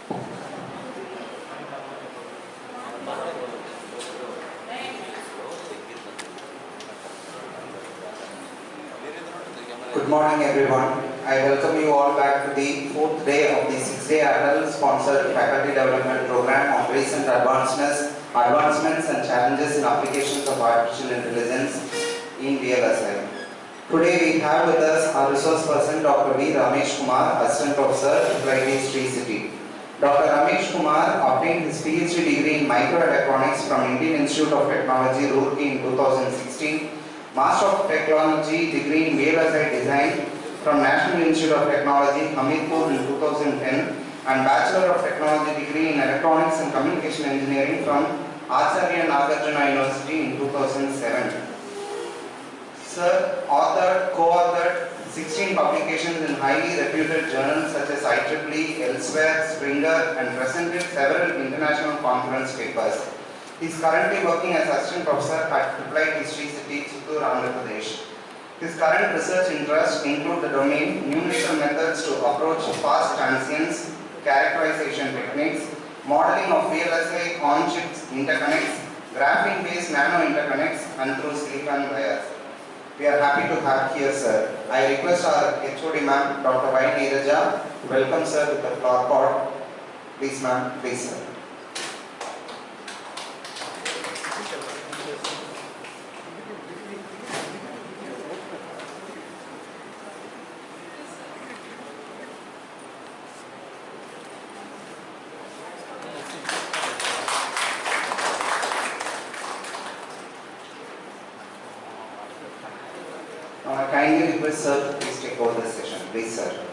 Good morning everyone. I welcome you all back to the fourth day of the 6-day Atal sponsored faculty development program on recent advancements and challenges in applications of artificial intelligence in VLSI. Today we have with us our resource person Dr. V Ramesh Kumar, Assistant Professor at IIT Sricity. Dr. Ramesh Kumar obtained his PhD degree in microelectronics from Indian Institute of Technology, Roorkee in 2016. Master of Technology degree in VLSI Design from National Institute of Technology, Hamirpur in 2010 and Bachelor of Technology degree in Electronics and Communication Engineering from Acharya Nagarjuna University in 2007. Sir co-authored 16 publications in highly reputed journals such as IEEE, Elsewhere, Springer and presented several international conference papers. He is currently working as Assistant Professor at IIT Sricity, Chittoor, Andhra Pradesh. His current research interests include the domain numerical methods to approach fast transients, characterization techniques, modeling of VLSI on-chip interconnects, graphene-based nano-interconnects and through silicon wires. We are happy to have here, sir. I request our HOD ma'am, Dr. Y. Neeraja, to welcome sir with the floor pod. Please ma'am, please sir. I kindly request sir to please take over the session. Please sir.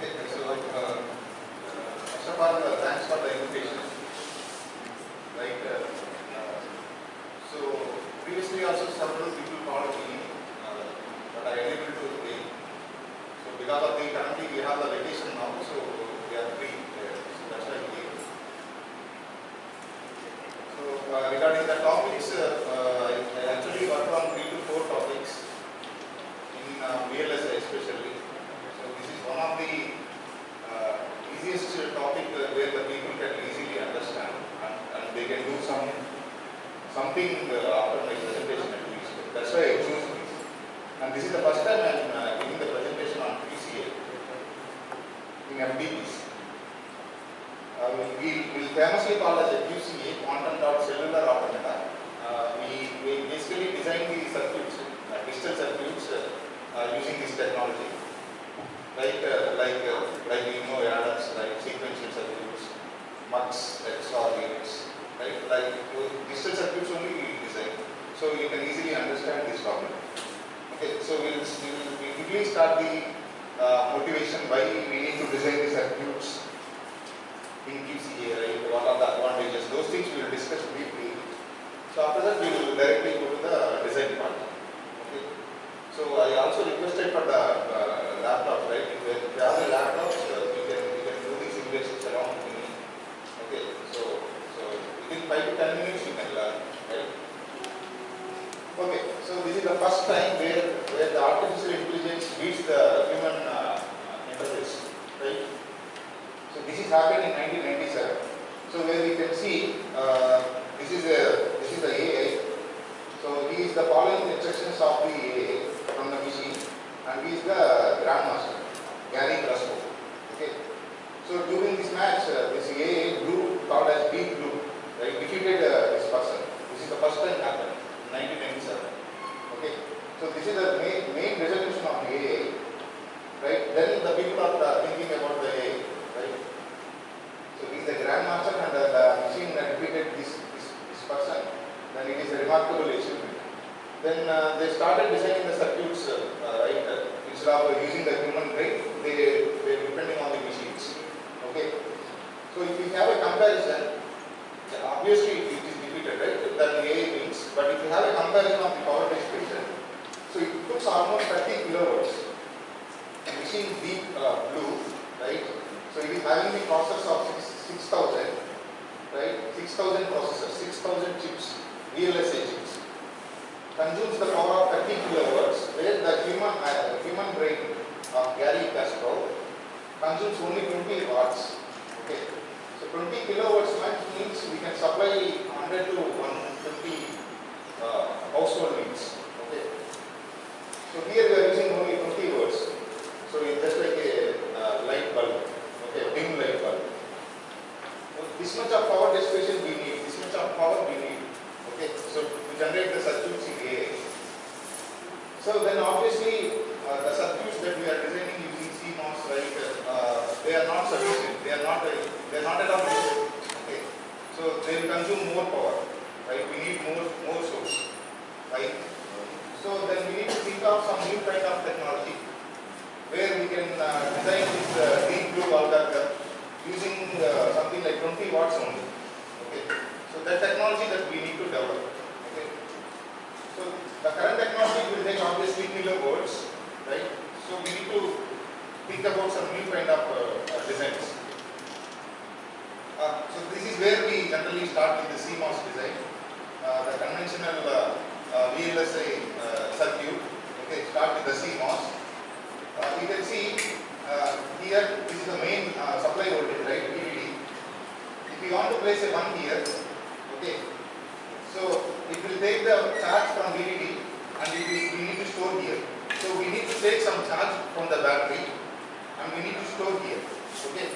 Okay, so first of all, thanks for the invitation. Right. So previously also several people called me, but I am able to stay. So because of the currently we have the vacation now, so we are free. So that's why we came. So regarding the topics, I actually worked on 3 to 4 topics in VLSI especially. So this is one of the easiest topic where the people can easily understand and they can do something after my presentation at least. That's why I choose this. And this is the first time I am giving the presentation on PCA in FDPs. We will famously call as a QCA, quantum dot cellular automata. We basically design the circuits, digital circuits using this technology. Like adders, like sequential circuits, mux, XOR gates, right? Like digital circuits only we design. So you can easily understand this topic. Okay, so we quickly start the motivation why we need to design the circuits in QCA, right? What are the advantages? Those things we will discuss briefly. So after that we will directly go to the design part. Okay. So I also requested for the laptops, right? If you have the laptops, you can do the simulations along with me. Okay. So within 5 to 10 minutes you can learn, right? Okay. So this is the first time where the artificial intelligence beats the human interface, right? So this is happened in 1997. So where we can see this is the AI. So he is the following instructions of the AI from the machine, and he is the grandmaster, Gary Kasparov. Okay. So during this match, this AI blue, called as Deep Blue, right, defeated this person. This is the first time happened in 1997. Okay. So this is the main resolution of the AI, right? Then the people are thinking about the AI, right? So he is the grandmaster, and the machine defeated this person. Then it is a remarkable achievement. Then they started designing the circuits, right? Instead of using the human brain, they depending on the machines. Okay. So if you have a comparison, obviously it is defeated, right? Then AI wins. But if you have a comparison of the power dissipation, so it puts almost 30 kilowatts. The machine Deep Blue, right? So it is having the processors of 6,000, right? 6,000 processors, 6,000 chips, VLSI chips. Consumes the power of 30 kilowatts, where the human brain of Gary Kasparov consumes only 20 watts. Okay. So 20 kilowatts means we can supply 100 to 150 household needs. Okay. So here we are using only 20 watts. So it's just like a light bulb, okay, dim light bulb. So this much of power dissipation we need, this much of power we need. Okay, so to generate the circuits in AI. So then obviously the circuits that we are designing using CMOS, right, they are not sufficient. They are not at all useful. Okay, so they will consume more power, right? We need more source, right? So then we need to think of some new kind of technology where we can design this Deep Blue algorithm using something like 20 watts only. Okay. So that technology that we need to develop. Okay. So the current technology will take obviously kilovolts, right? So we need to think about some new kind of designs. So this is where we generally start with the CMOS design, the conventional VLSI circuit. Okay, start with the CMOS. You can see here this is the main supply voltage, right? VDD. If you want to place a 1 here, okay, so it will take the charge from VDD and we need to store here. So we need to take some charge from the battery and we need to store here. Okay.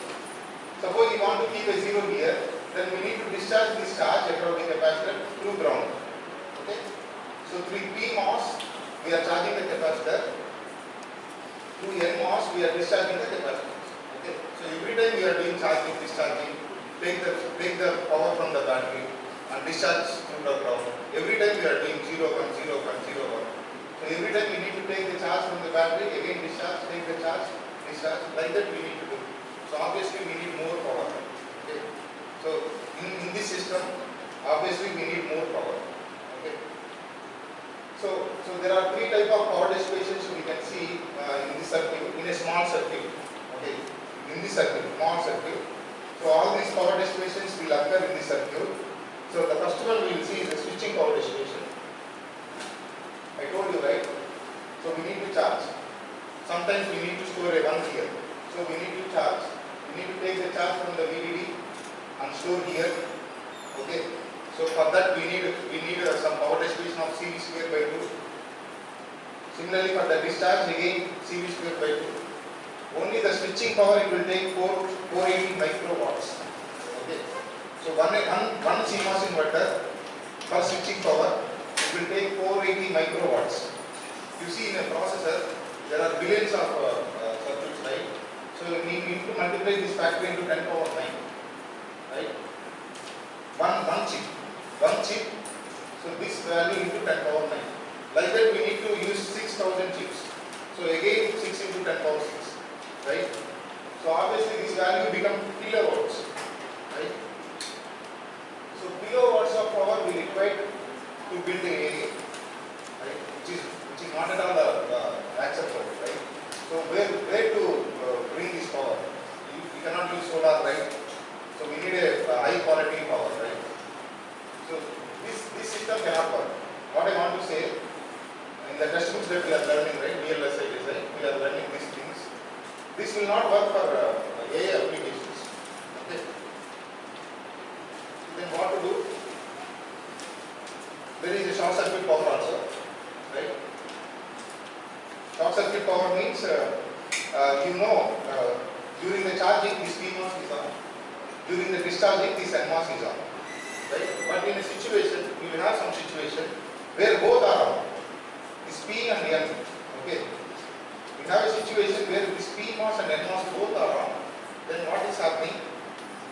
Suppose you want to keep a 0 here, then we need to discharge this charge across the capacitor through ground. Okay. So through PMOS we are charging the capacitor. Through NMOS we are discharging the capacitor. Okay. So every time we are doing charging, discharging, take the power from the battery and discharge through the ground. Every time we are doing 0, 1, 0, 1, 0, 1. So every time we need to take the charge from the battery, again discharge, take the charge, discharge. discharge, like that we need to do. So obviously we need more power. Okay. So in this system, obviously we need more power. Okay. So there are three types of power dissipations we can see in this circuit, in a small circuit. Okay. In this circuit, small circuit. So all these power dissipations will occur in this circuit. So the first one we will see is the switching power dissipation. I told you, right? So we need to charge. Sometimes we need to store a 1 here. So we need to charge. We need to take the charge from the VDD and store here. Okay. So for that we need some power dissipation of CV square by 2. Similarly for the discharge, again CV square by 2. Only the switching power it will take 480 microwatts. Okay. So one CMOS inverter for switching power it will take 480 microwatts. You see in a processor there are billions of circuits, right? So we need to multiply this factor into 10 power 9, right? One chip. So this value into 10 power 9. Like that we need to use 6,000 chips. So again 6 into 10 power 6, right? So obviously this value become kilowatts, right? So kilowatts of power we require to build the area, right? Which is not at all acceptable, right? So where to bring this power? You cannot use solar, right? So we need a high quality power, right? So this system cannot work. What I want to say, in the textbooks that we are learning, right, VLSI design, we are learning these things. This will not work for AI applications. Okay. Then what to do? There is a short circuit power also, right? Short circuit power means, during the charging this PMOS is on, during the discharging this NMOS is on, right? But in a situation, we will have some situation where both are on, this P and N, okay? We have a situation where this PMOS and NMOS both are on, then what is happening?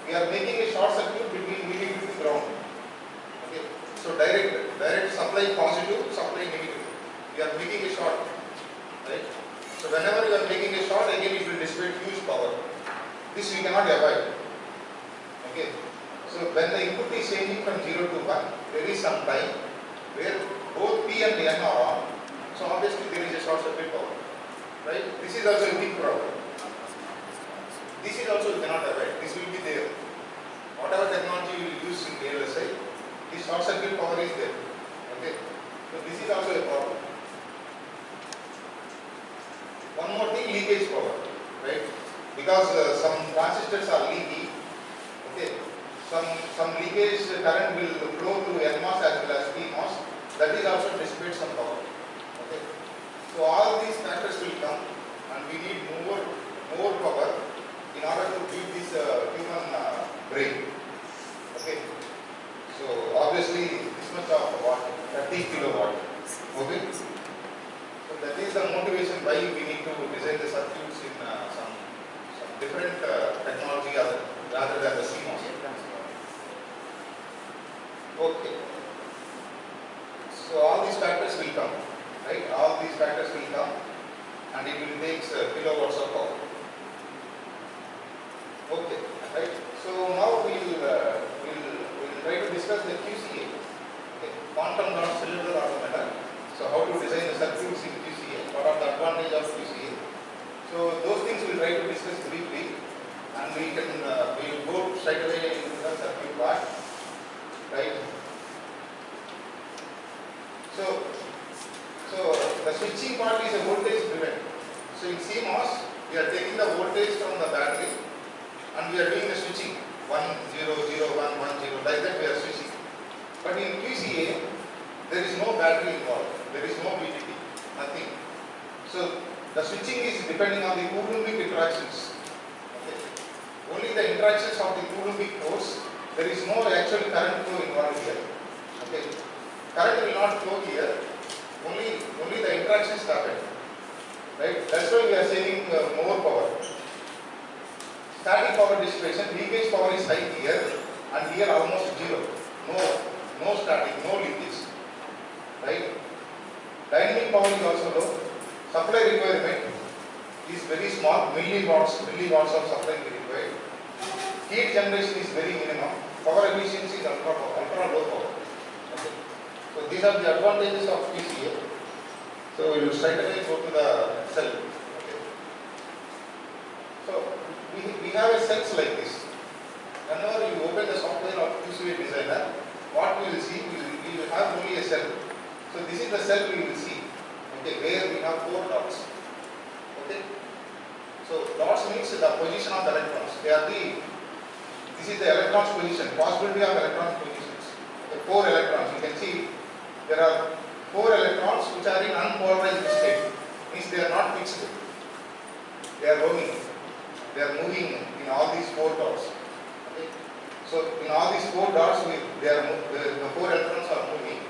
We are making a short circuit between VDD to ground, okay? So direct supply positive, supply negative. We are making a short, right? So whenever you are making a short, again it will dissipate huge power. This we cannot avoid. Okay. So when the input is changing from 0 to 1, there is some time where both P and N are on. So obviously there is a short circuit power, right? This is also a big problem. This is also you cannot avoid. This will be there. Whatever technology you will use in VLSI, this short circuit power is there. Okay. So this is also a problem. One more thing, leakage power, right? Because some transistors are leaky. Okay. Some leakage current will flow through NMOS as well as PMOS. That is also dissipate some power. Okay. So all these factors will come, and we need more power in order to build this human brain. Okay. So obviously this much of watt, 30 kilowatt. Okay. So that is the motivation why we need to design the circuits in some different technology rather than the CMOS. Okay. So all these factors will come, right? All these factors will come, and it will take kilowatts of power. Okay, right? So now we'll try to discuss the QCA, okay? Quantum dot cellular automata. So how to design the circuits in QCA? What are the advantages of QCA? So those things we'll try to discuss briefly, and we'll go straight away into the circuit part, right? So the switching part is a voltage driven. So in CMOS, we are taking the voltage from the battery, and we are doing the switching 1 0 0 1 1 0, like that we are switching. But in QCA, there is no battery involved. There is no VDD, nothing. So the switching is depending on the Coulombic interactions. Okay. Only the interactions of the Coulombic force. There is no actual current flow involved here. Okay. Current will not flow here. Only the interactions happen. Right. That's why we are saving more power. Static power dissipation, leakage power is high here, and here almost zero. No static, no leakage. Right. Dynamic power is also low. Supply requirement, is very small, milliwatts of supply is required. Heat generation is very minimum. Power efficiency is ultra low power. Okay. So these are the advantages of PCA. So we will straight away go to the cell. Okay. So we have a cells like this. Whenever you open the software of PCA designer, what we will see, we will have only a cell. So this is the cell we will see. Okay, where we have 4 dots. Okay. So dots means the position of the electrons. This is the electrons position, possibility of electron positions. The 4 electrons. You can see there are 4 electrons which are in unpolarized state. Means they are not fixed. They are roaming. They are moving in all these 4 dots. Okay. So in all these 4 dots, the 4 electrons are moving.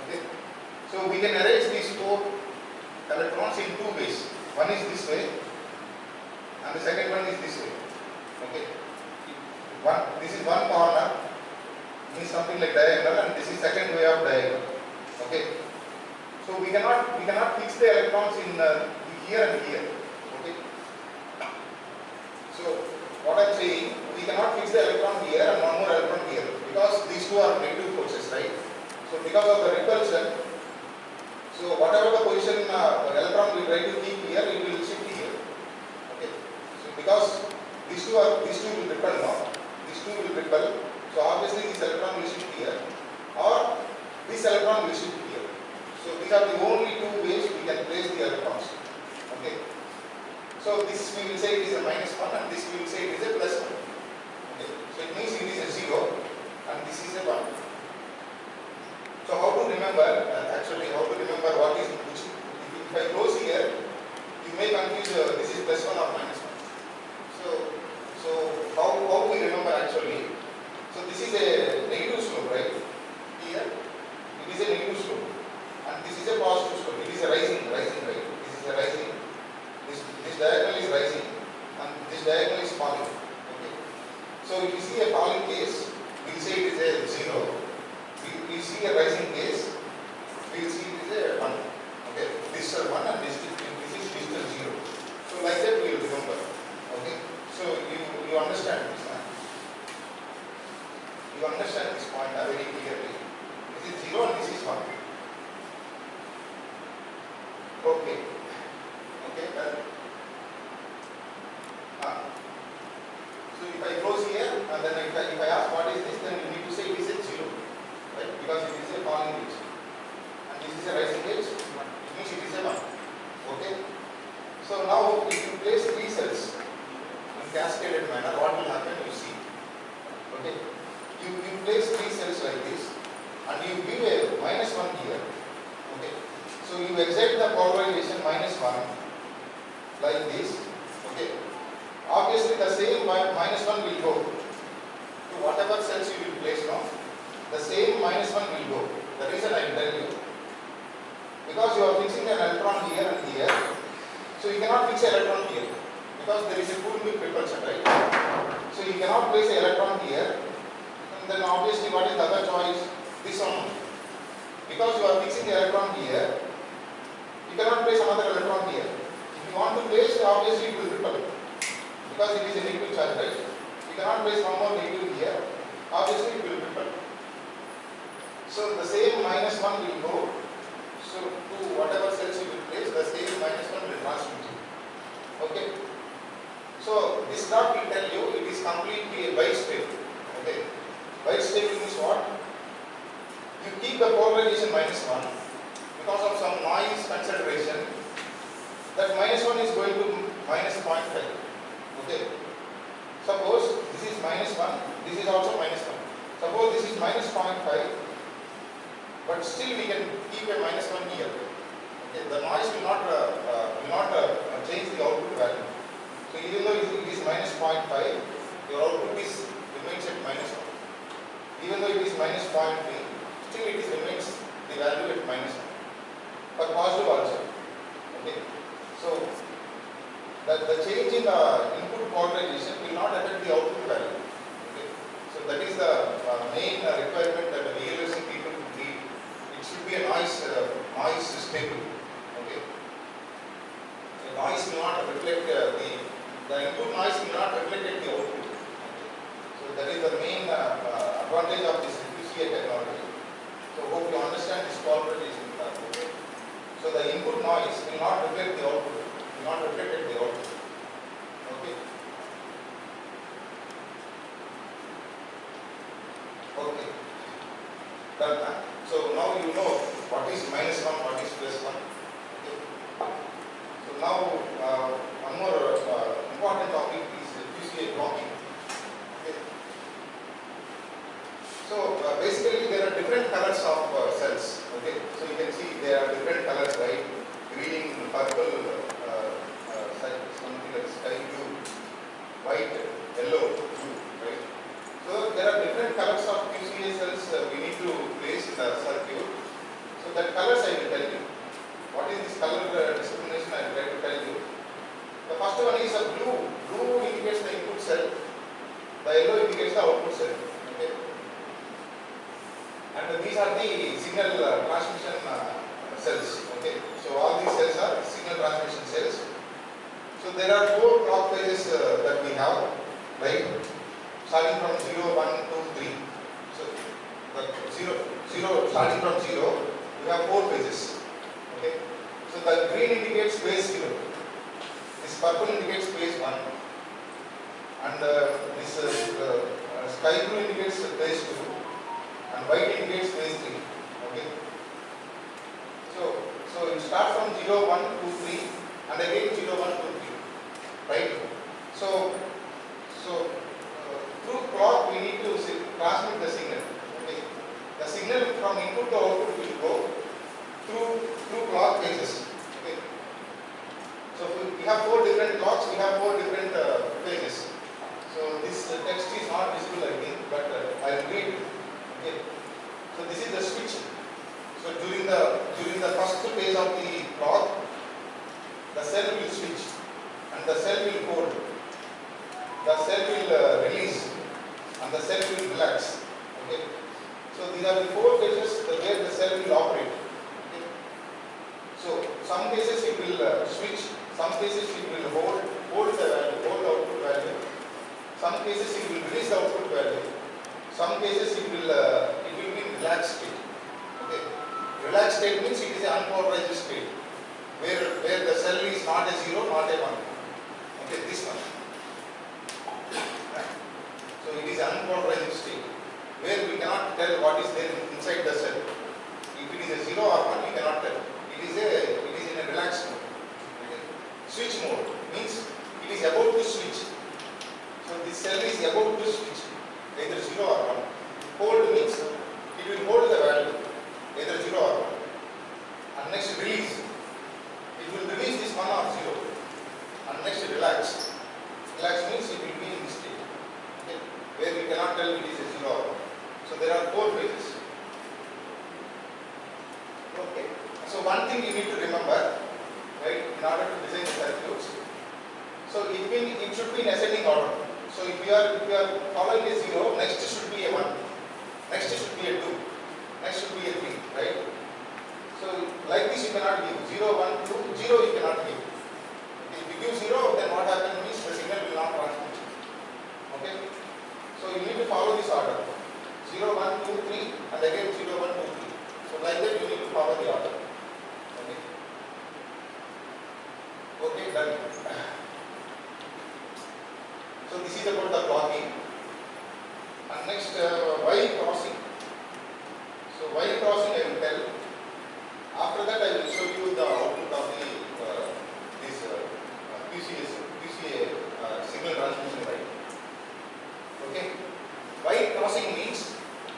Okay. So we can arrange these 4 electrons in 2 ways. One is this way, and the second one is this way. Okay. This is one corner, means something like diagonal, and this is second way of diagonal. Okay. So we cannot fix the electrons in here and here. Okay. So what I am saying, we cannot fix the electron here and one more electron here because these two are negative forces, right? So because of the repulsion, so whatever the position the electron will try to keep here, it will shift here. Okay. So because these two will repel now. These two will repel. So obviously this electron will shift here, or this electron will shift here. So these are the only 2 ways we can place the electrons. Okay. So this we will say it is a -1, and this we will say it is a +1. Okay. So it means it is a 0, and this is a 1. So how to remember? How to remember what is which? If I close here, you may confuse this is +1 or -1. So how we remember actually? So this is a negative slope, right? Here it is a negative slope, and this is a positive slope. It is a rising, right? This is a rising. This diagonal is rising, and this diagonal is falling. Okay. So if you see a falling case, we will say it is a 0. We see a rising case, we will see it is a 1. Okay. This is 1 and this is 0. So like that we will remember. Okay. So you understand this, huh? You understand this point very clearly. This is 0 and this is 1. Okay. Okay. So if I close here and then if I ask what is this, then you need to say it is a 0, right? Because it is a falling edge, and this is a rising edge. It means it is a 1. Okay. So now if you place 3 cells in cascaded manner, what will happen? You see. Okay. You place 3 cells like this, and you give a -1 here. Okay. So you excite the polarization -1 like this. Okay. Obviously the same -1 will go to whatever cells you will place now. The same -1 will go. The reason I will tell you, because you are fixing an electron here and here, so you cannot fix an electron here because there is a Coulombic repulsion, right? So you cannot place an electron here, and then obviously what is the other choice? This one. Because you are fixing the electron here, you cannot place another electron here. If you want to place, obviously it will repel, because it is a negative charge, right? You cannot place one more negative here, obviously it will repel. So the same -1 will go, so to whatever cells you will place, the same -1 will transmit. Okay. So this graph will tell you it is completely a bistable. Okay. Bistable means what? You keep the polarization -1 because of some noise consideration. That -1 is going to -0.5. Okay. Suppose this is -1, this is also -1. Suppose this is -0.5, but still we can keep a -1 here. Okay. The noise will not change the output value. So even though it is -0.5, your output remains at -1. Even though it is -0.3, still it remains the value at -1. But positive also. Okay. So the change in the input polarization will not affect the output value. Okay. So that is the main requirement that the VLSI people need. It should be a noise stable. Okay. noise will not reflect the input noise will not reflect the output. So that is the main advantage of this VLSI technology. So hope you understand this property. Okay. So the input noise will not reflect the output, will not reflect the output. Okay. Okay. Done. So now you know what is -1, what is +1. Okay. So now one more important topic is VLSI blocking. Okay. So basically there are different colors of cells. Okay. So you can see there are different colors, right? Green, purple, something like sky blue, white, yellow, blue, right? So there are different colors of VLSI cells we need to place in the circuit. So that colors I will tell you. What is this color discrimination I will try to tell you. The first one is a blue. Blue indicates the input cell. The yellow indicates the output cell. Okay. And these are the signal transmission cells. Okay. So all these cells are signal transmission cells. So there are 4 clock phases that we have, right? Starting from 0, 1, 2, 3. So the starting from 0, we have 4 phases. Okay. So the green indicates phase 0. This purple indicates phase 1. And this sky blue indicates phase 2. And white indicates phase 3. Okay. So you start from 0, 1, 2, 3 and again 0, 1, 2, 3. Right? So through clock we need to transmit the signal. Okay. The signal from input to output will go through clock phases. Okay. So we have 4 different clocks, we have 4 different phases. So this text is not visible I think, but I will read. Okay. So this is the switch. So during the first phase of the clock, the cell will switch and the cell will hold. The cell will release and the cell will relax. Okay. So these are the 4 phases where the cell will operate. Okay. So some cases it will switch, some cases it will hold the value, hold the output value. Some cases it will release the output value. Some cases it will be in relaxed state. Okay. Relaxed state means it is an unpolarized state where the cell is not a 0, not a 1. Okay, this one. So it is an unpolarized state where we cannot tell what is there inside the cell. If it is a 0 or 1, we cannot tell. It is in a relaxed mode. Okay. Switch mode means it is about to switch. So this cell is about to switch, either 0 or 1. Hold means it will hold the value, either 0 or 1. And next release. It will release this 1 or 0. And next relax. Relax means it will be in this state. Okay. Where we cannot tell it is a 0 or 1. So there are 4 phases. Okay. So one thing you need to remember, right, in order to design the circuits. So it should be in ascending order. So if you are following a 0, next should be a 1. Next should be a 2. Next should be a 3, right? So like this you cannot give 0, 1, 2, 0 you cannot give. Okay. If you give 0, then what happens means the signal will not transmit. Okay. So you need to follow this order. 0, 1, 2, 3 and again 0, 1, 2, 3. So like that you need to follow the order. Okay. Okay, done. So this is about the blocking. And next while crossing. So while crossing I will tell. After that I will show you the output of this VLSI signal transmission right. Okay. While crossing means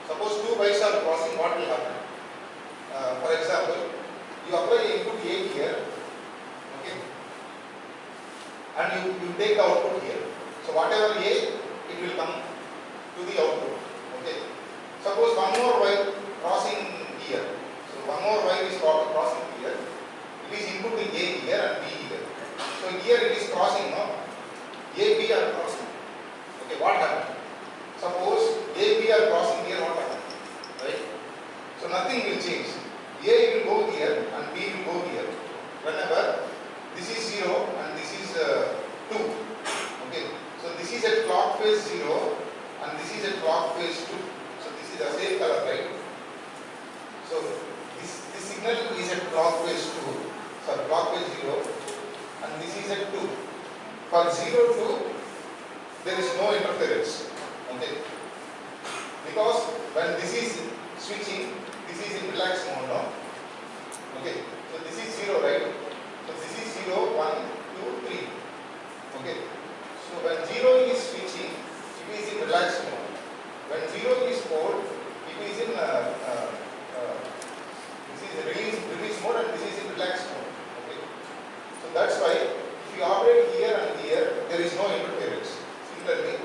suppose 2 wires are crossing, what will happen? For example, you apply input A here. Okay. And you take the output here. So whatever A, it will come to the output. Okay. Suppose one more wire crossing here. So one more wire is crossing here. It is inputting A here and B here. So here it is crossing, no? A, B are crossing. Okay, what happened? Suppose A, B are crossing here, what happened? Right? So nothing will change. A will go here and B will go here. Whenever this is 0, clock phase 0 and this is a clock phase 2. So this is the same color, right? So this signal is at clock phase 2, sorry, clock phase 0, and this is at 2. For 0 to, there is no interference. Okay? Because when this is switching, this is in relaxed mode now. Okay? So this is 0, right? So this is 0, 1, 2, 3. Okay? So when 0 is switching, it is in relaxed mode. When 0 is cold, it is in this is release mode and this is in relaxed mode. Okay? So that's why if you operate here and here, there is no interference. Similarly,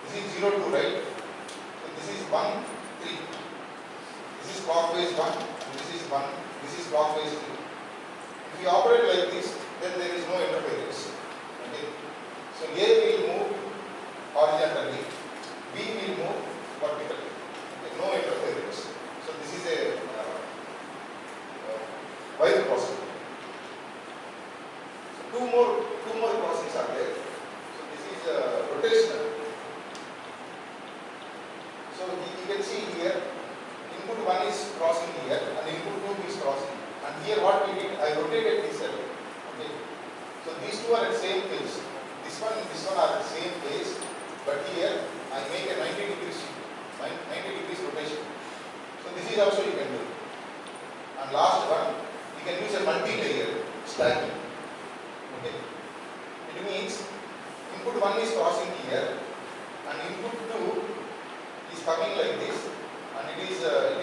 this is 0, 2, right? So this is 1, 3. This is clock phase 1 and this is 1. This is clock phase 2. If you operate like this, then there is no interference. Okay? So A will move horizontally, B will move vertically. Okay? No interference. So this is a wire crossing. So two more crossings are there. So this is rotational. So you can see here, input 1 is crossing here and input 2 is crossing. And here what we did, I rotated this cell. Okay. So these two are at same phase. This one are at same phase, but here I make a 90 degrees shift, 90 degrees rotation. So this is also you can do. And last one, you can use a multi-layer stacking. Okay. It means input 1 is crossing here, and input 2 is coming like this, and it is a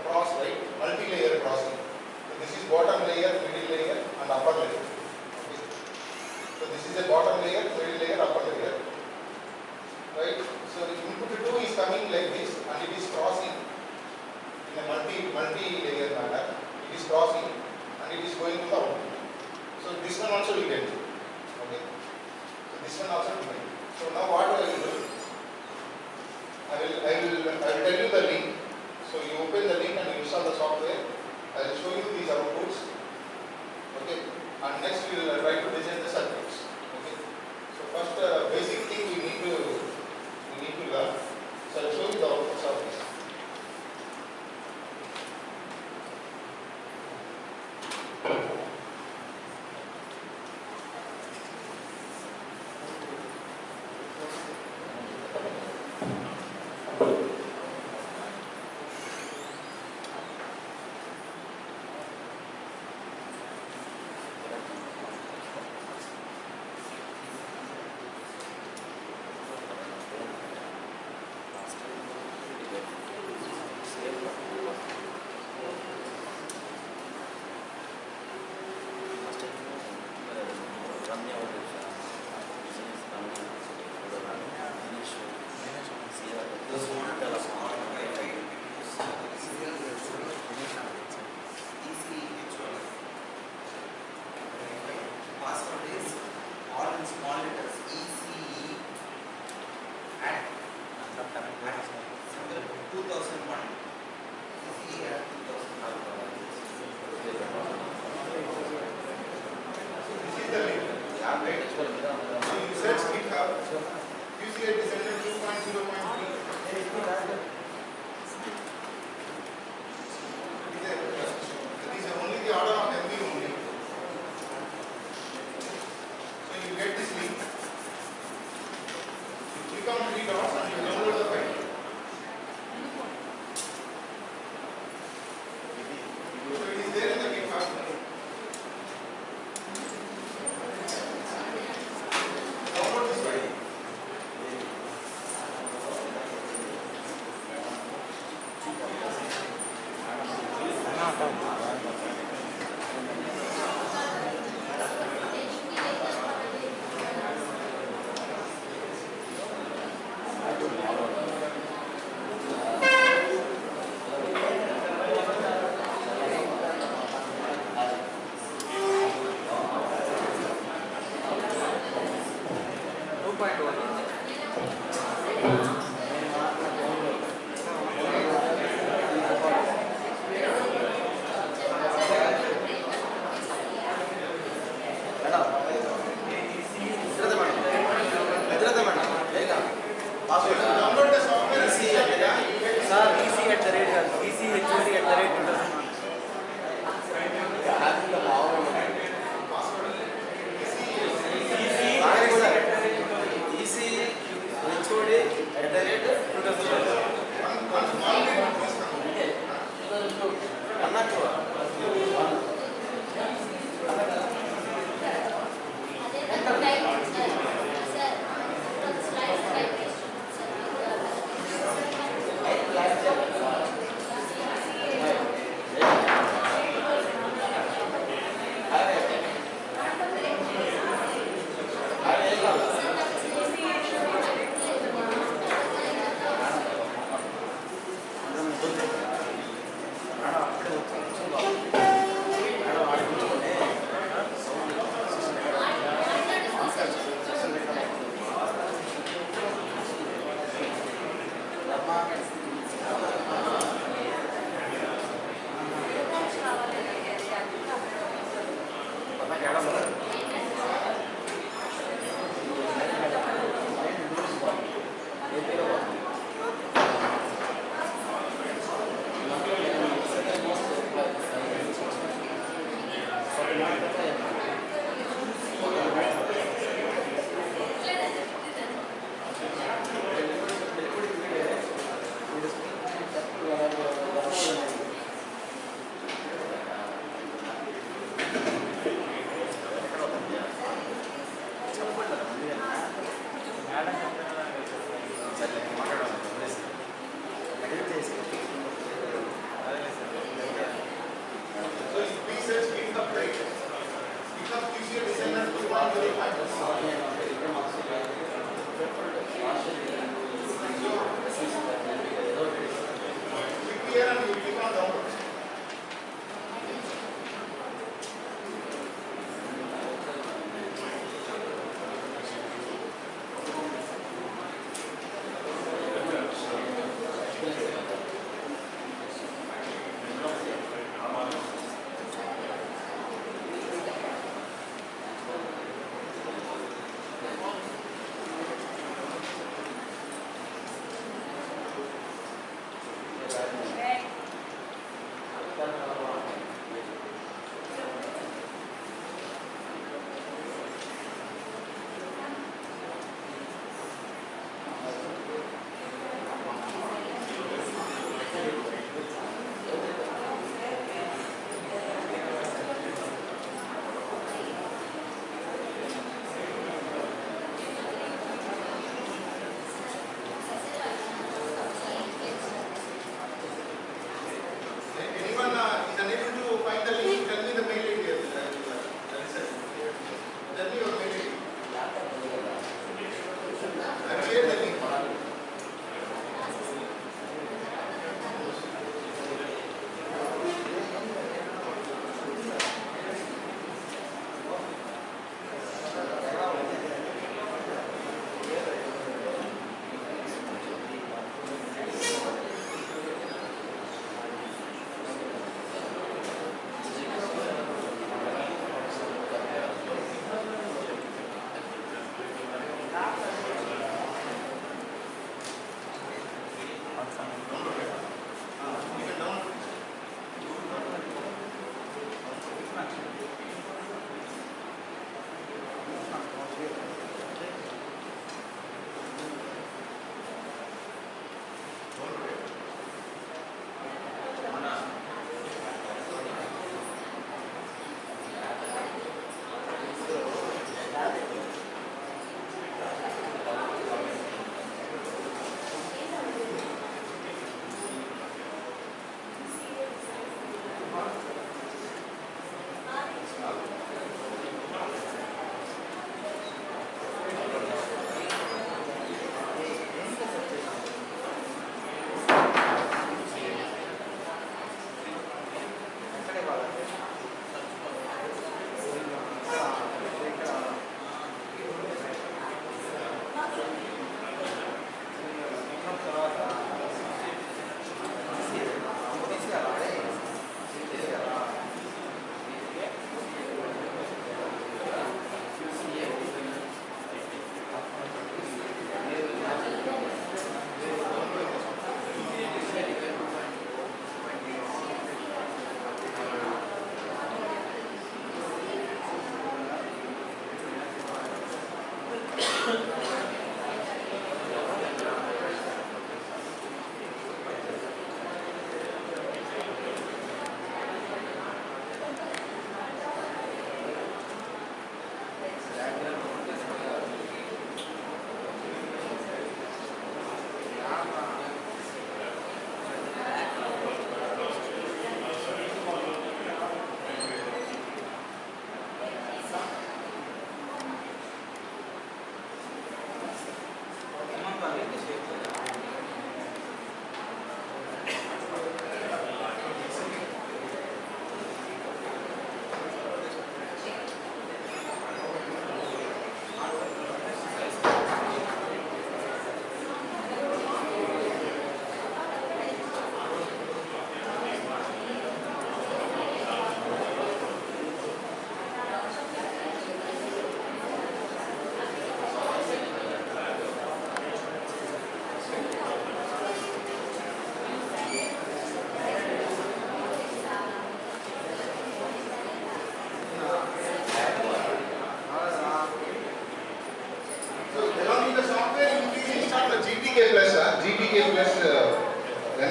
cross, right? Multi-layer crossing. So this is bottom layer, middle layer, and upper layer. Okay. So this is a bottom layer, middle layer, upper layer. Right? So the input 2 is coming like this, and it is crossing in a multi-layer manner. It is crossing, and it is going to the output. So this one also you can do. Okay. So this one also you can do. So now what I will do? I will tell you the link. So you open the link and you install the software. I will show you these outputs. Okay. And next we will try to design the circuits. Okay. So first basic thing we need to learn. So I will show you the outputs of this. Download the software. EC at the rate. Sir, EC at the rate. EC HOD at the rate 2001. EC HOD at the rate 2001. Sir,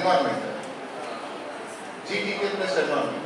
environment. GTK plus environment.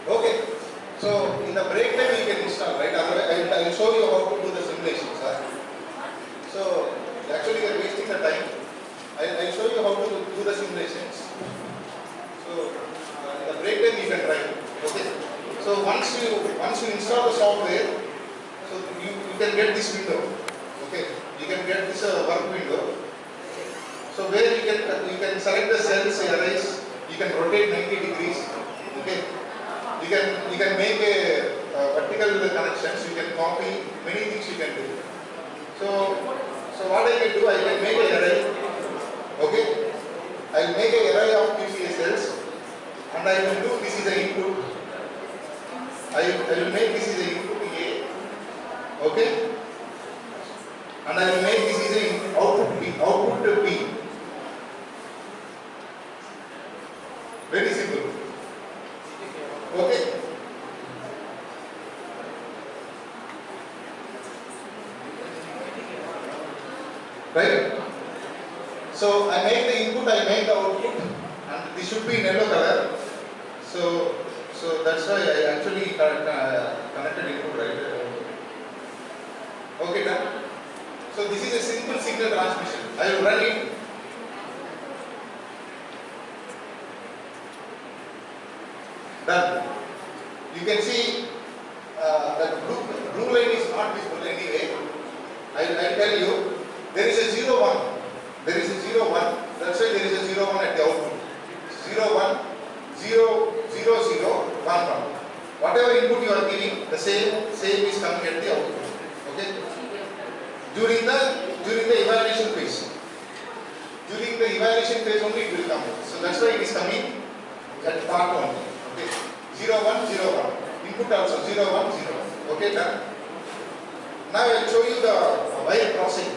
Okay, so in the break time you can install, right? Otherwise, I will show you how to do the simulations. So actually we are wasting the time. I will show you how to do the simulations. So in the break time you can try. Okay. So once you install the software, so you can get this window. Okay, you can get this work window. So where you can select the cells, arrays. You can rotate 90 degrees. Okay. You can make a vertical connections, you can copy, many things you can do. So what I can do, I can make an array. Okay, I will make an array of QCA cells, and I will do this is the input. I will make this is the input A. Okay, and I will make this is the output B. Output B. Very simple. Okay. Right? So I make the input, I make the output, and this should be in yellow color. So that's why I actually connected input, right? Okay, done. So this is a simple signal transmission. I will run it. Done. You can see that blue line is not visible anyway. I'll tell you, there is a 0, 1. There is a 0, 1. That's why there is a 0, 1 at the output. 0, 1, 0, 0, 0, 1, 1. Whatever input you are giving, the same is coming at the output. Okay? During the evaluation phase. During the evaluation phase only it will come. So that's why it is coming at part 1. Okay. 0, 0, 1, 0, 1. Input also 0, 1, 0. Okay, done. Now I will show you the wire crossing.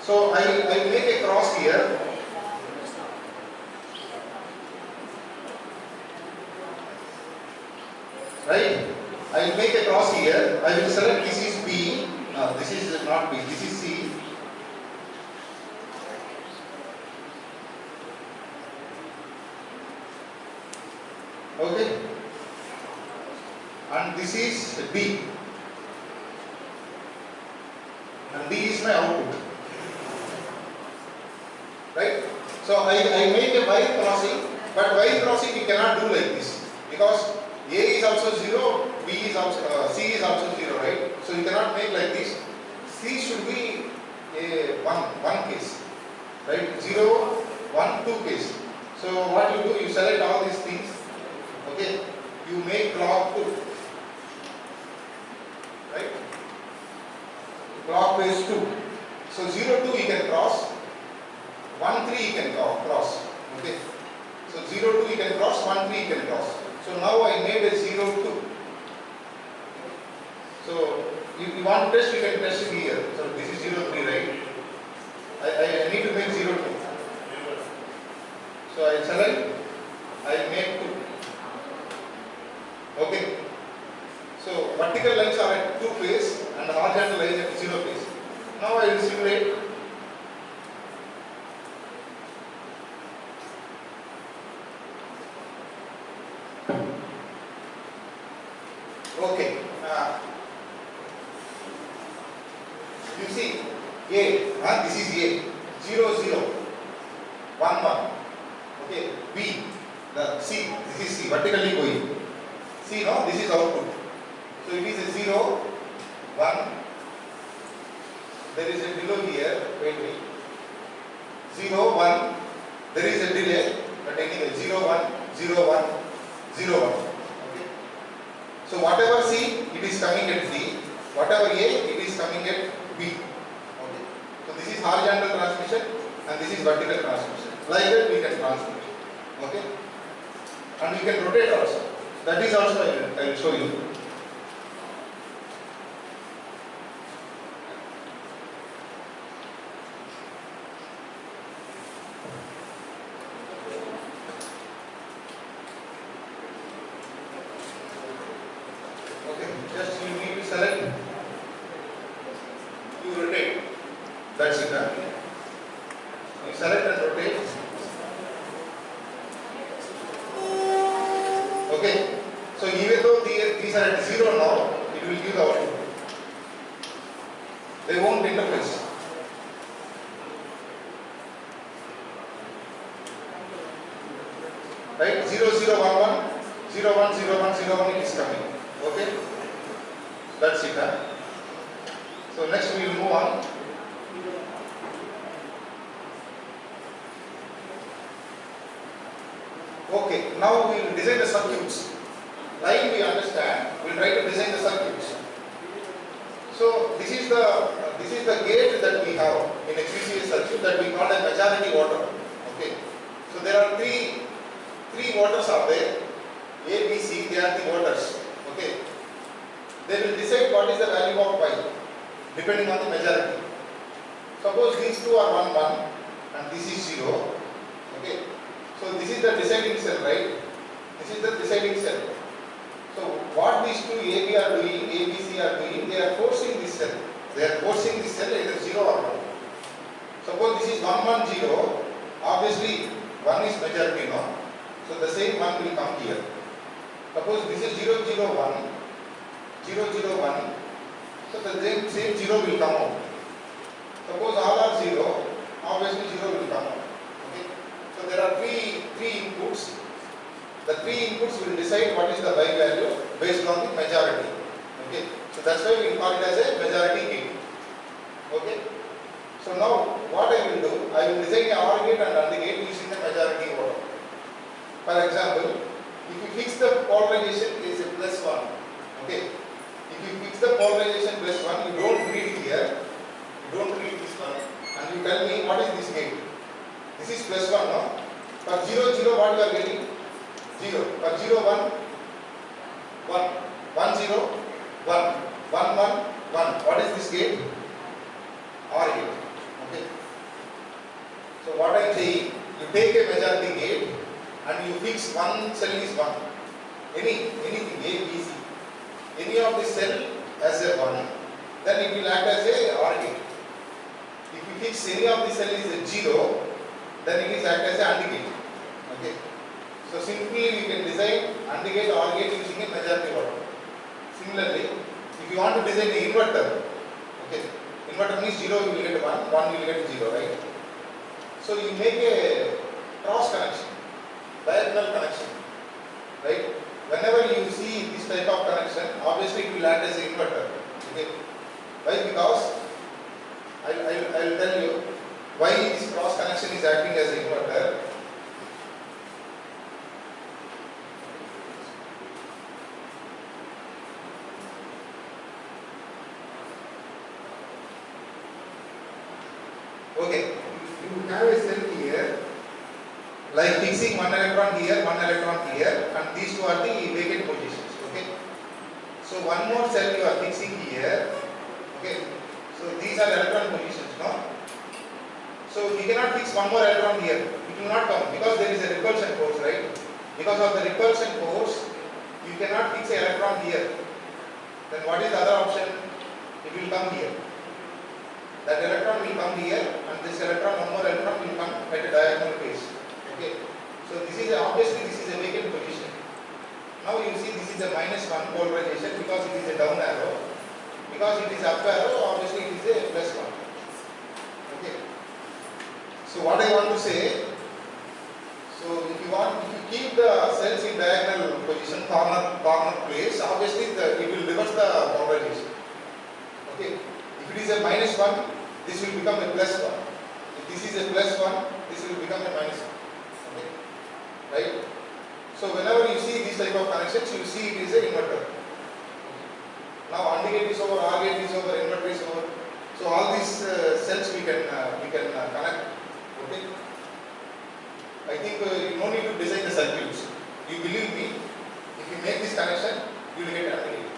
So I will make a cross here. Right? I will make a cross here. I will select this is B. No, this is not B. This is C. Okay. And this is D. And D is my output. Right? So I made a wire crossing, but wire crossing we cannot do like this because A is also 0, B is also C is also 0, right? So you cannot make like this. C should be a one case, right? 0, 1, 2 case. So what you do, you select all these things. Okay, you make clock 2, right? Clockwise 2. So 0, 2 you can cross, 1, 3 you can cross. Okay, so 0, 2 you can cross, 1, 3 you can cross. So now I made a 0, 2. So you want to test, you can test it here. So this is 0, 3, right? I need to make 0, 2. So I select, I make 2. Okay. So vertical lines are at 2 phase and the horizontal lines at 0 phase. Now I will simulate. Okay. You see A, this is A, 0, 0, 1, 1. Okay. B, the C, this is C, vertically going. See, no, this is output. So it is a 0, 1. There is a delay here. Wait. 0, 1. There is a delay, but anyway, 0, 1, 0, 1, 0, 1. Okay. So whatever C, it is coming at C. Whatever A, it is coming at B. Okay. So this is horizontal transmission and this is vertical transmission. Like that we can transmit. Okay. And we can rotate also. That is also I will show you. Okay, just you need to select, you rotate. That's it. You select and rotate. Okay. So even though these are at 0 now, it will give the output. They won't interface. Right? 0, 0, 1, 1, 0, 1, 0, 1, 0, 1, it is coming. Okay? That's it. So next we will move on. Okay, now we will design the circuits. Line we understand, we will try to design the circuits. So this is the gate that we have in a QCA circuit that we call a majority water. Okay. So there are three waters are there. A, B, C, they are the waters. Okay. They will decide what is the value of Y depending on the majority. Suppose these two are 1, 1 and this is 0. Okay. So this is the deciding cell, right? This is the deciding cell. So what these two A, B are doing, A, B, C are doing, they are forcing this cell. They are forcing this cell either 0 or 1. Suppose this is 1, 1, 0. Obviously 1 is majority now. So the same 1 will come here. Suppose this is 0, 0, 1. 0, 0, 1. So the same 0 will come out. Suppose all are 0. Obviously 0 will come out. Okay. So there are three inputs. The three inputs will decide what is the Y value based on the majority. Okay. So that's why we call it as a majority gate. Okay. So now what I will do, I will design a OR gate and AND gate using the majority order. For example, if you fix the polarization is a +1. Okay. If you fix the polarization +1, you don't read here. You don't read this one. and you tell me what is this gate. This is plus 1, no? For 0, 0, what you are getting? 0. For 0, 1, 1. 1, 0, 1. 1, 1, 1. What is this gate? OR gate. Okay. So what I am saying, you take a majority gate and you fix one cell is 1. Anything A, B, C. Any of this cell as a 1, then it will act as a OR gate. If you fix any of the cell is a 0, then it is act as a AND gate. Okay. So simply we can design AND gate, OR gate using a majority order. Similarly, if you want to design the inverter, okay, inverter means 0 you will get 1, 1 you will get 0, right? So you make a cross connection, diagonal connection, right? Whenever you see this type of connection, obviously it will act as an inverter. Okay. Why? Because I will tell you why this cross connection is acting as an inverter. Okay, you have a cell here, like fixing one electron here, and these two are the vacant positions. Okay, so one more cell you are fixing here. Okay, so these are electron positions, no? So you cannot fix one more electron here. It will not come because there is a repulsion force, right? Because of the repulsion force, you cannot fix an electron here. Then what is the other option? It will come here. That electron will come here, and this electron, one more electron will come at a diagonal phase. Okay. So this is obviously this is a vacant position. Now you see this is a -1 polarization because it is a down arrow. Because it is up arrow, obviously it is a +1. Okay. So what I want to say, so if you keep the cells in diagonal position, corner place, obviously it will reverse the polarization. Okay. If it is a -1, this will become a +1. If this is a +1, this will become a -1. Okay. Right? So whenever you see this type of connections, you see it is an inverter. Now AND gate is over, OR gate is over, inverter is over. So all these cells we can connect. Okay. I think you no need to design the circuits. You believe me, if you make this connection, you will get AND gate.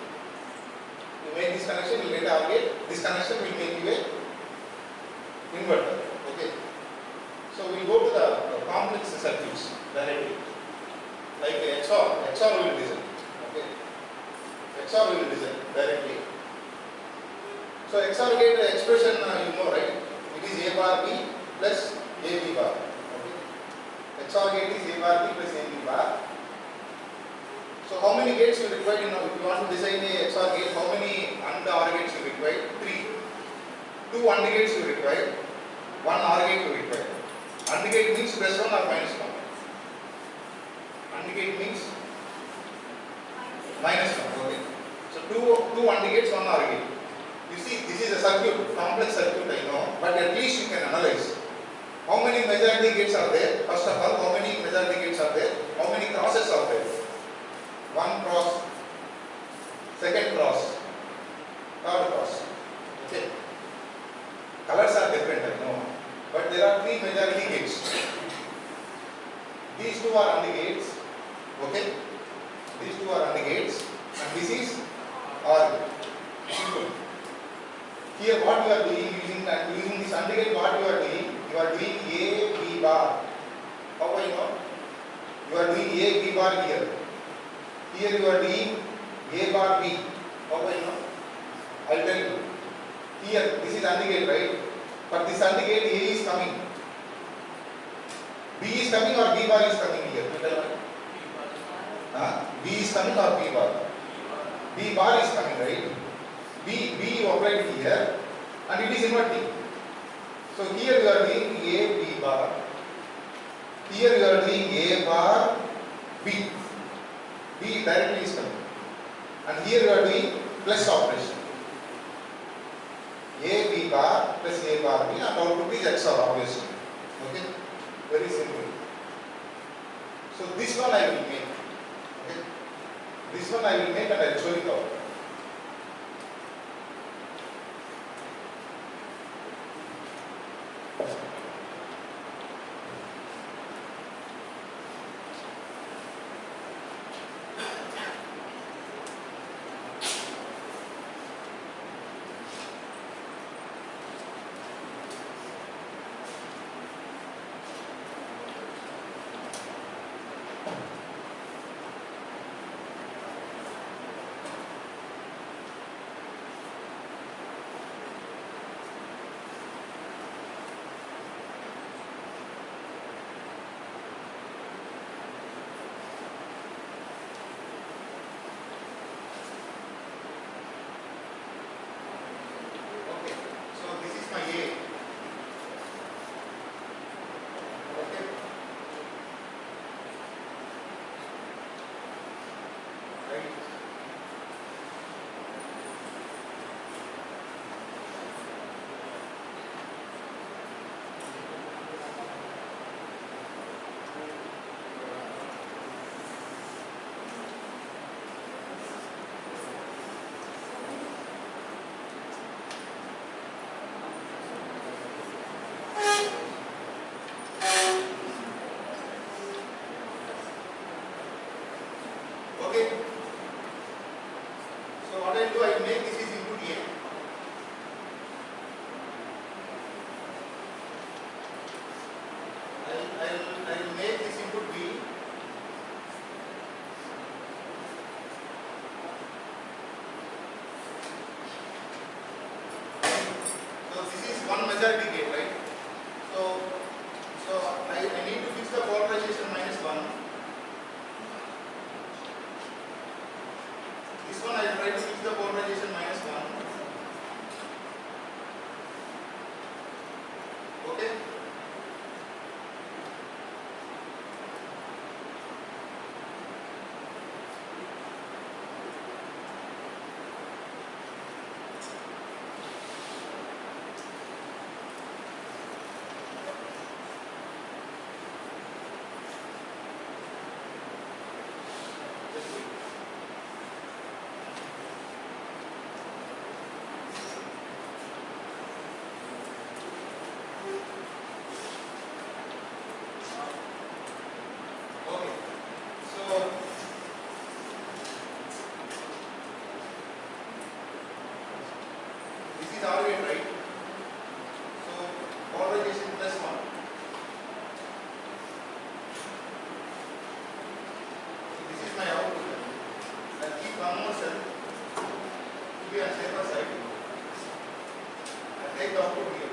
You make this connection, you will get OR gate. This connection will make you a inverter. Okay. So we go to the complex circuits directly. Like XOR we will design. Okay. XOR we will design directly. So XOR gate expression you know, right? It is A bar B plus AB bar. Okay. XOR gate is A bar B plus AB bar. So how many gates you require now? If you want to design a XOR gate, how many AND OR gates you require? 3. 2 AND gates you require. 1 OR gate you require. AND gate means +1 or -1. AND gate means -1. Okay. So two AND gates, 1 OR gate. You see, this is a circuit, complex circuit I know, but at least you can analyze. How many majority gates are there? First of all, how many majority gates are there? How many crosses are there? 1 cross, second cross, third cross. Okay. Colors are different, I know, but there are 3 majority gates. These 2 are AND gates. Okay. These 2 are AND gates, and this is OR gate. Simple. Here what you are doing using this AND gate, what you are doing A, B bar. How I know? You are doing A, B bar here. Here you are doing A bar B. How I know? I will tell you. Here, this is AND gate, right? For this AND gate, A is coming. B is coming or B bar is coming here? B is coming or B bar? B bar is coming, right? B you applied here, and it is inverting. So here you are doing A, B bar. Here you are doing A bar, B. B directly is coming. And here you are doing plus operation. A, B bar plus A bar B, and output is XOR obviously. Okay? Very simple. So this one I will make. Okay? This one I will make and I will show it out. Okay. So what I'll do, I'll make this is input A. I'll make this input B. So this is one majority gate, right? So I need to fix the polarization -1. This one I will try to fix the polarization -1. Okay. Right? So polarization +1. So this is my output. I'll keep one more cell to be on safer side. I'll take the output here.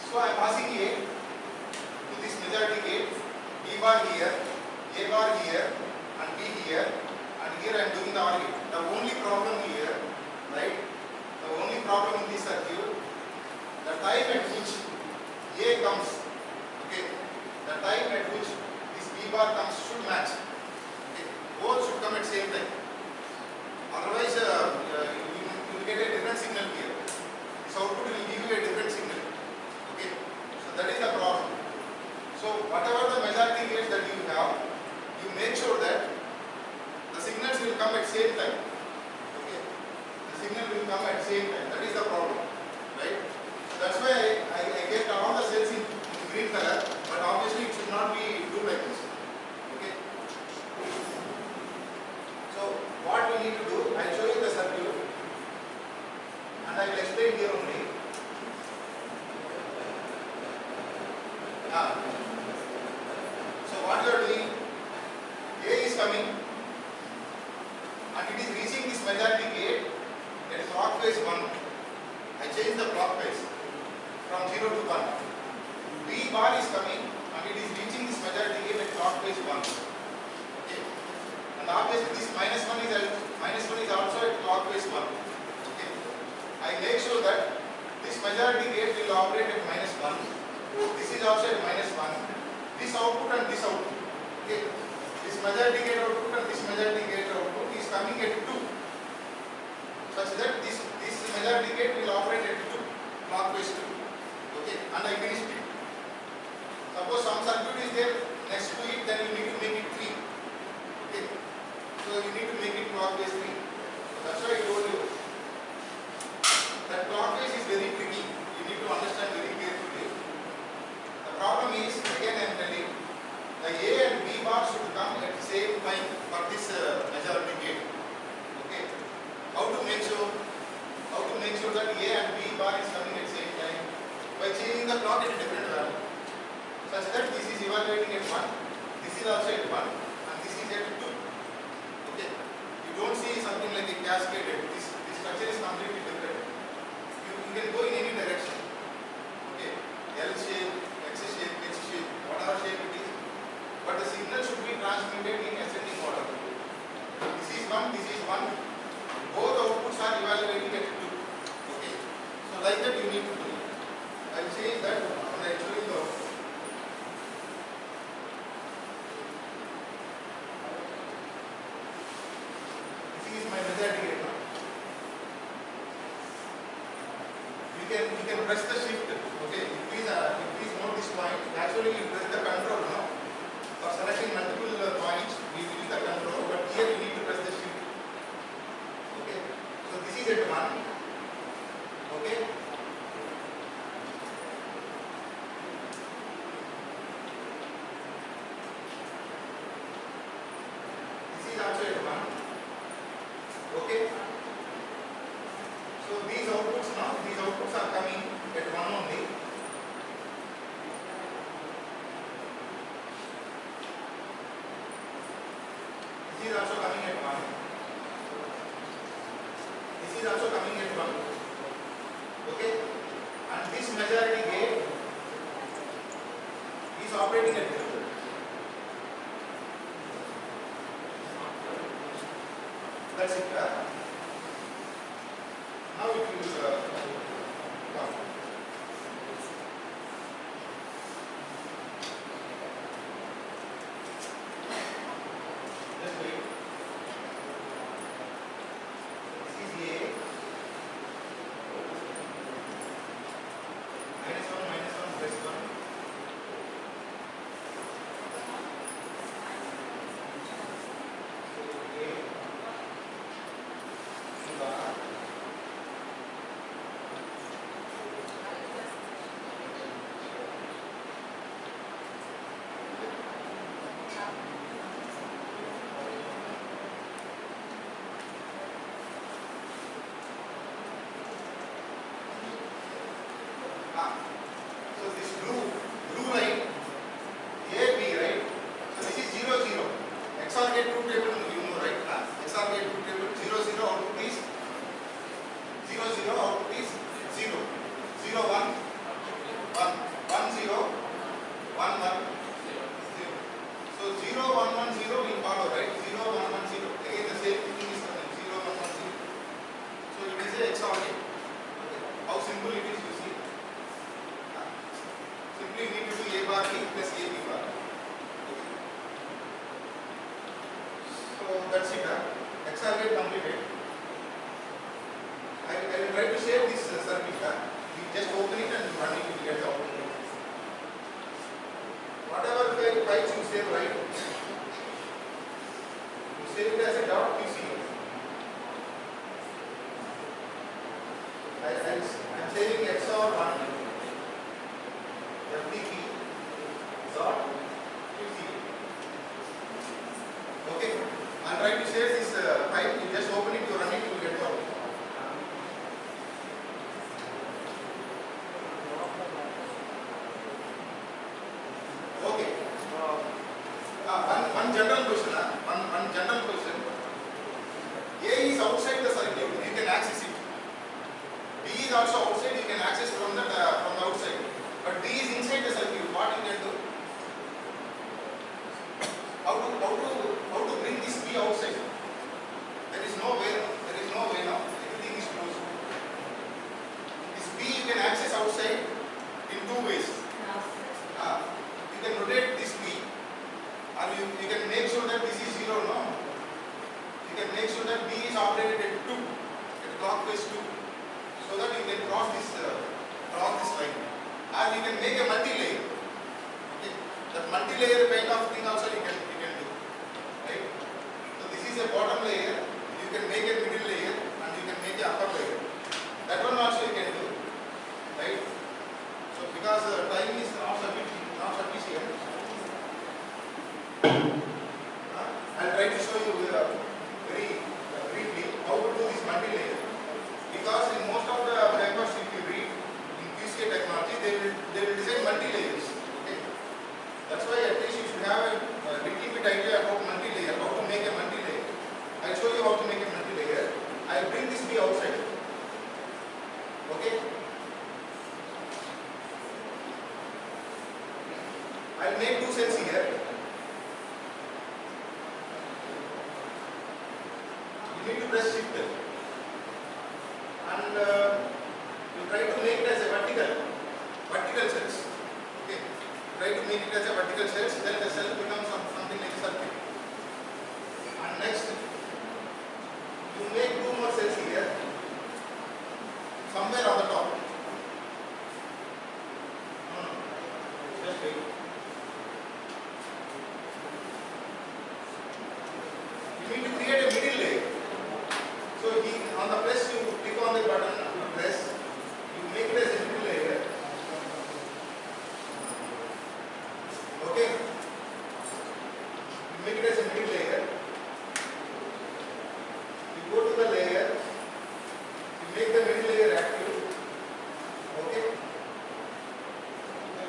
So I am passing A to this majority gate, B bar here, A bar here, and B here, and here I am doing the OR gate. The only problem here, right? The only problem in this circuit, the time at which A comes, okay, the time at which this B bar comes should match. Okay, both should come at same time. Otherwise, you will get a different signal here. This output will give you a different signal. Okay, so that is the problem. So whatever the majority gates that you have, you make sure that the signals will come at same time. Okay, the signal will come at same time. That is the problem, right? So that's why I get all the cells in green color, but obviously it should not be do like this. Okay. So what we need to do, I'll show you the circuit, and I will explain here only. So what you are doing, A is coming and it is reaching this majority gate at clockwise 1. I change the clockwise from 0 to 1. B bar is coming and it is reaching this majority gate at clockwise 1. Okay. And obviously this -1 is also at clockwise 1. Okay. I make sure that this majority gate will operate at -1. This is also at -1. This output and this output. Okay. This majority gate output and this majority gate output is coming at 2, such that this majority gate will operate at 2, clockwise 2. Okay, and I finished it. Suppose some circuit is there next to it, then you need to make it 3. Okay, so you need to make it clockwise 3. That's why I told you that clockwise is very tricky. You need to understand very carefully. The problem is, again I am telling, the A and B bar should come at the same time for this majority gate. Okay, how to make sure? How to make sure that A and B bar is coming at the same time? By changing the clock at a different value, such that this is evaluating at 1, this is also at 1, and this is at 2. Okay, you don't see something like a cascaded. This structure is completely different. You can go in any direction. Okay, L shape, X shape, H shape, whatever shape it is, but the signal should be transmitted in ascending order. This is 1, this is 1. Both outputs are evaluating at 2. Okay, so like that you need to do it. I will say that when I show you the output. This is my majority gate now. You can press the shift. Okay, please note this point. Actually, you press the control now. For selecting multiple points, we use the control, but here you need to press the shift. Okay, so this is at 1. Okay. This is also at 1. Okay. So these outputs are coming at 1 only. This is also coming at 1. This is also coming at 1. Okay. And this majority gate is operating at 2. That's it. Now it will come. Just wait. This is A. -1, +1. So this blue line, A, B, right? So this is 0, 0. XOR gate truth table, you know, right? XOR gate truth table, 0, 0 output is 0, 0 output is 0. 0, 1, 1, 1, 0, 1, 1, 0. So 0, 1, 1, 0 will follow, right? 0, 1, 1, 0. Again the same thing is coming, 0, 1, 1, 0. So it is a XOR gate. Okay. How simple it is, you see. Simply need to do A bar B plus A B bar. Okay. So that's it. XOR gate completed. I will try to save this circuit. You just open it and run it, you will get the output. Whatever bytes you save, right? You save it as a .pc. I am saving XOR 1. FDP dot PC. Okay, I'm trying to save this file. You just open it, you run it, you will get the output. Okay. One general question. One general question. A is outside the circuit. You can access it. B is also outside. You can access from the outside. But D is inside the circuit. What you can do? How to bring this B outside? There is no way. There is no way now. Everything is closed. This B you can access outside in 2 ways. You can rotate this B, or you can make sure that this is clockwise too, so that you can cross this line. And you can make a multi-layer. Okay. That multi-layer kind of thing also you can do. Right? So this is a bottom layer. You can make a middle layer and you can make a upper layer. That one also you can do. Right? So because time is not sufficient, I'll try to show you very briefly how to do this multi-layer. Because in most of the papers, if you read in QCA technology, they will design multi-layers. Okay, that's why at least you should have a little bit idea about multi-layer, how to make a multi-layer. I'll show you how to make a multi-layer. I'll bring this B outside. Okay. I'll make two cells here. You need to press shift and you try to make it as a vertical cells. Okay. Try to make it as a vertical cells, then the cell becomes something like a circuit. And next, you make two more cells here, somewhere on the top. Just wait. You need to create a middle layer. So on the press, you click on the button to press, you make it as a middle layer. Okay? You make it as a middle layer. You go to the layer, you make the middle layer active. Okay?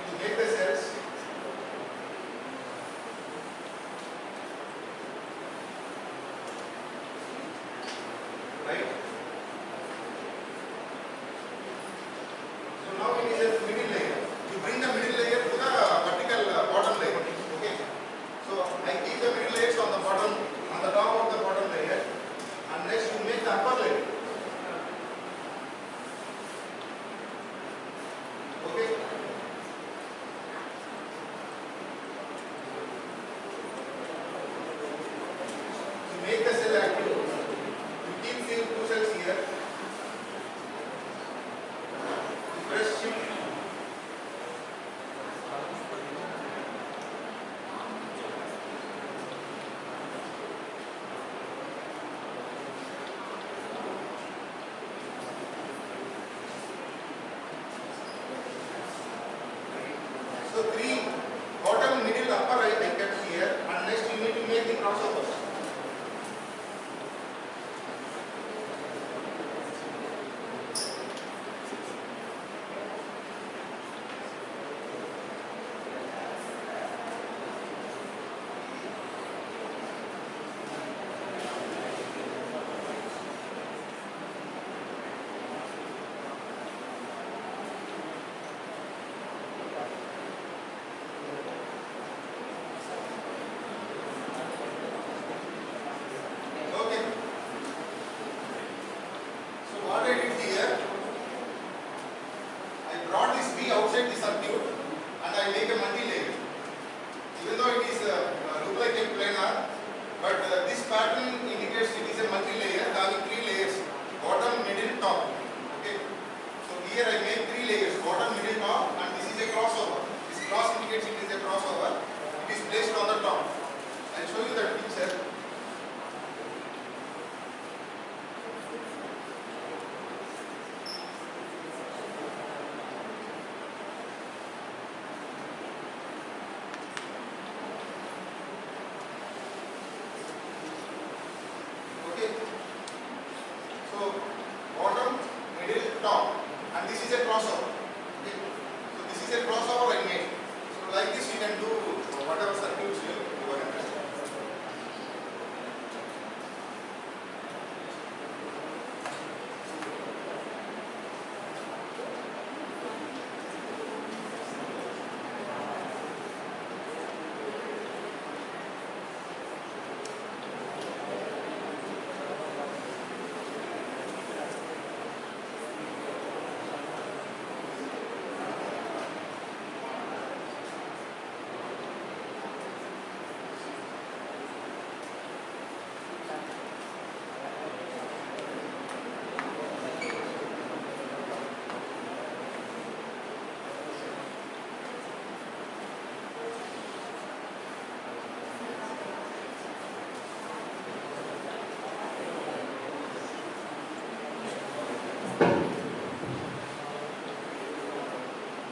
You make the cells. Right? So now it is a middle layer. You bring the middle layer to the vertical bottom layer. Okay. So I keep the middle layers on the bottom, on the top of the bottom layer, and next you make the upper layer. Okay. You make the cell active. Two cells here. Press shift. So three bottom, middle, upper I kept here, and next you need to make the crossover. outside the circuit and I make a multi-layer. Even though it is look like a planar, but this pattern indicates it is a multi-layer having 3 layers, bottom, middle, top. Okay. So here I make 3 layers, bottom, middle, top, and this is a crossover. This cross indicates it is a crossover. It is placed on the top. I will show you that picture. So bottom, middle, top, and this is a crossover. Okay. So this is a crossover I made. So like this you can do whatever circuits you are interested in.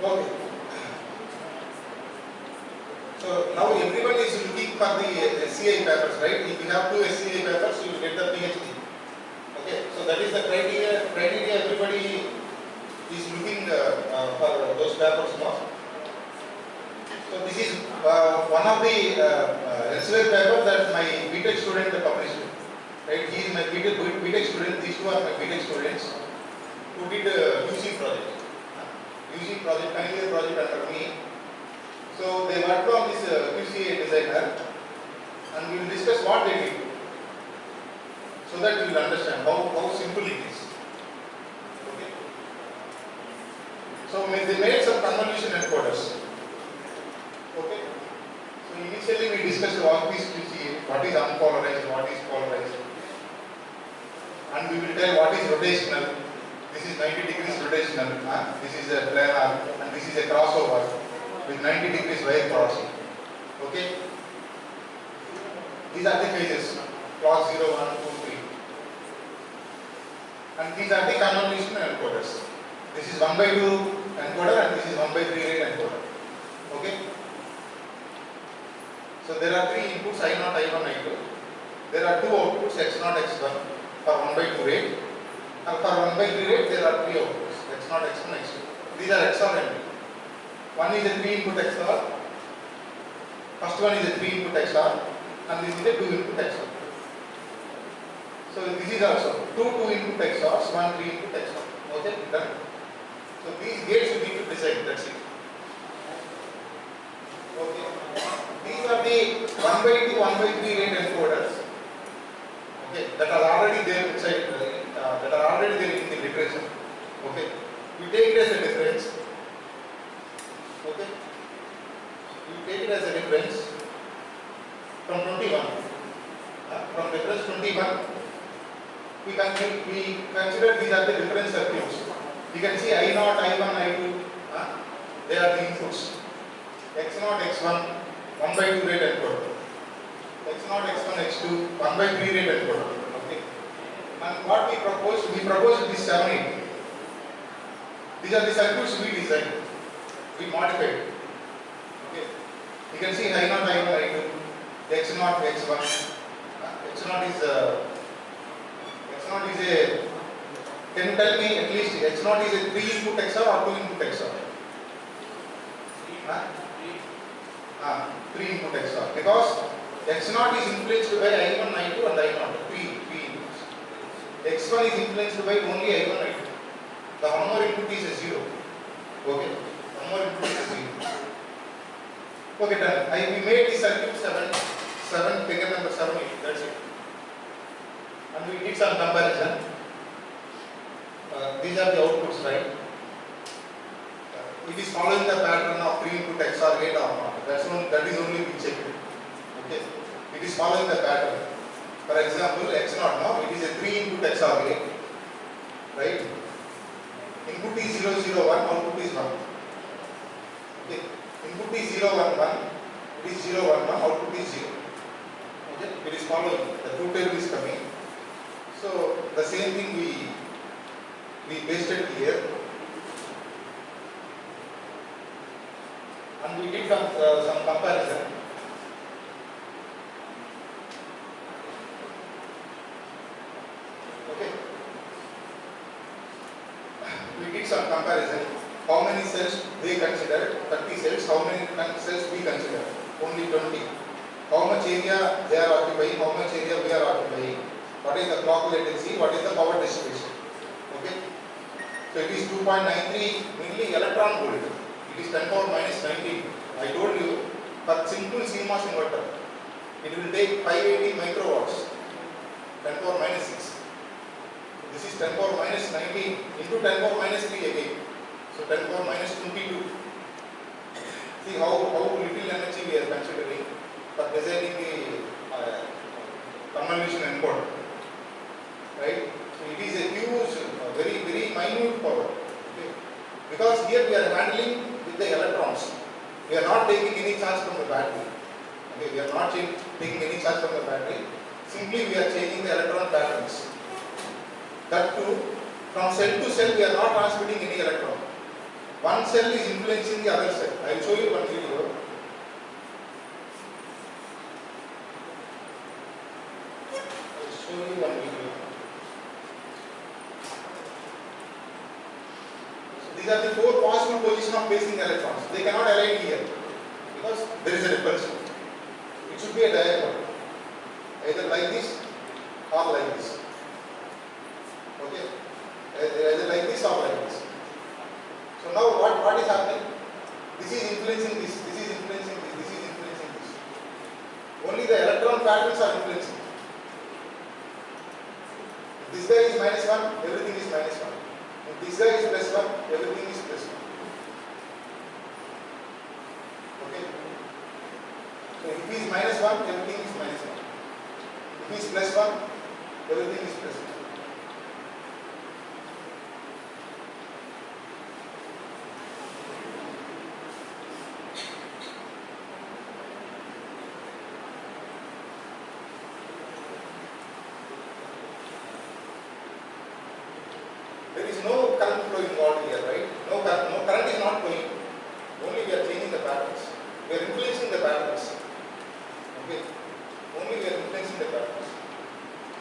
Okay. So now everyone is looking for the SCI papers, right? If you have 2 SCI papers, you will get the PhD. Okay. So that is the criteria. Everybody is looking for those papers now. So this is one of the Elsevier papers that my BTech student published. Right? He is my BTech student. These two are my BTech students who did UC project. UC project, 9-year project under me. So they worked on this QCA designer, and we will discuss what they did, so that you will understand how simple it is. Okay. So they made some convolution encoders. Okay. So initially we discussed what is QCA, what is unpolarized, what is polarized, and we will tell what is rotational. This is 90 degrees rotational, this is a planar, and this is a crossover with 90 degrees wire crossing. Okay? These are the phases, clock 0, 1, 2, 3. And these are the convolution encoders. This is 1/2 encoder and this is 1/3 rate encoder. Okay? So there are 3 inputs, I0, I1, I2. There are 2 outputs, X0, X1 for 1/2 rate. And for 1/3 rate, there are 3 outputs, X0, X1, X2. These are XOR and one is a 3-input XOR. First one is a 3-input XOR, and this is a 2-input XOR. So this is also 2 2-input XORs, 1 3-input XOR. Okay, done. So these gates you need to decide. That's it. Okay. These are the 1/2, 1/3 rate encoders. Okay, that are already there inside. That are already there in the literature. Okay, we take it as a reference. Okay, you take it as a reference from 21. From reference 21, we consider these are the reference circuits. You can see I0, I1, I2. They are the inputs. X0, X1, 1/2 rate encoder. X0, X1, X2, 1/3 rate encoder. Okay. And what we proposed these 7, 8. These are the circuits we designed. We modified. Okay. You can see I0, I1, I2, X0, X1. X0 is a. Can you tell me at least X0 is a 3-input XOR or 2-input XOR? 3-input XOR. Because X0 is influenced by I1, I2 and I0. 3 inputs. X1 is influenced by only I1, I2. The one more input is a 0. Okay. One more input is a 0. Okay, done. We made the circuit 7, figure number 7, 8. That's it. And we did some comparison. These are the outputs, right? It is following the pattern of 3-input XOR gate or not. That is only we checked. Okay. It is following the pattern. For example, X0 now, it is a 3-input XOR gate. Right? Input is 0, 0, 1, output is 1. Okay. Input is 0, 1, 1. It is 0, 1, 1, output is 0. Okay. It is following. The truth table is coming. So the same thing we pasted here, and we did some comparison. Okay, we did some comparison. How many cells they consider? 30 cells. How many cells we consider? Only 20. How much area they are occupying? How much area we are occupying? What is the clock latency? What is the power distribution? Okay. So it is 2.93 milli electron volt. It is 10 power minus 19. I told you, for simple CMOS inverter, it will take 580 microwatts. 10 power minus 6. This is 10 power minus 19 into 10 power minus 3 again. So 10 power minus 22. See how little energy we are considering for designing the convolution encoder. Right? So it is a huge, very minute power. Okay. Because here we are handling with the electrons. We are not taking any charge from the battery. Okay. We are not taking any charge from the battery. Simply we are changing the electron patterns. That too, from cell to cell we are not transmitting any electron. one cell is influencing the other cell. I will show you one video. These are the four possible positions of placing electrons. They cannot align here because there is a repulsion. It should be a diagonal, either like this or like this. Okay, either like this or like this. So now what is happening? This is influencing this. This is influencing this. This is influencing this. Only the electron patterns are influencing. If this guy is -1, everything is -1. If this guy is +1, everything is +1. Okay. So if he is -1, everything is -1. If he is +1, everything is +1. There is no current flow involved here, right? No current is not flowing. Only we are changing the patterns. We are influencing the patterns. Okay. Only we are influencing the patterns.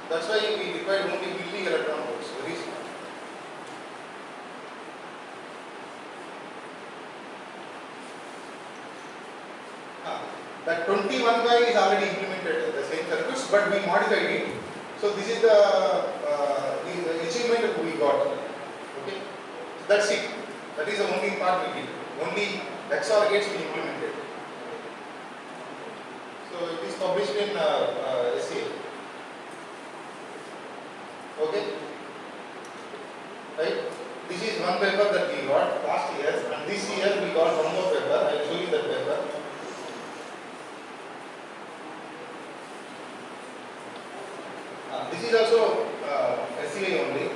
That's why we require only milli electron volts. Very small. That 21 guy is already implemented in the same circuits, but we modified it. So this is the achievement that we got. Okay, that's it. That is the only part we did. Only XOR gates we implemented. So it is published in SCA. Okay, right? This is one paper that we got last year, and this year we got one more paper. I will show you that paper. This is also SCA only.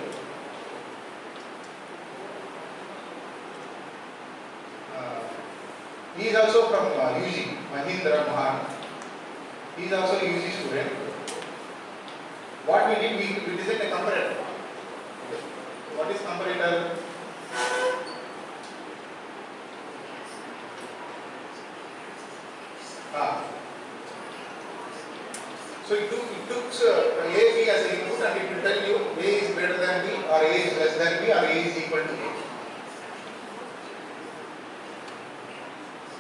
He is also from UG, Mahindra Mahan. He is also a UG student. What we did, we designed a comparator. Okay. What is comparator? So it took A, B as an input, and it will tell you A is greater than B, or A is less than B, or A is equal to A.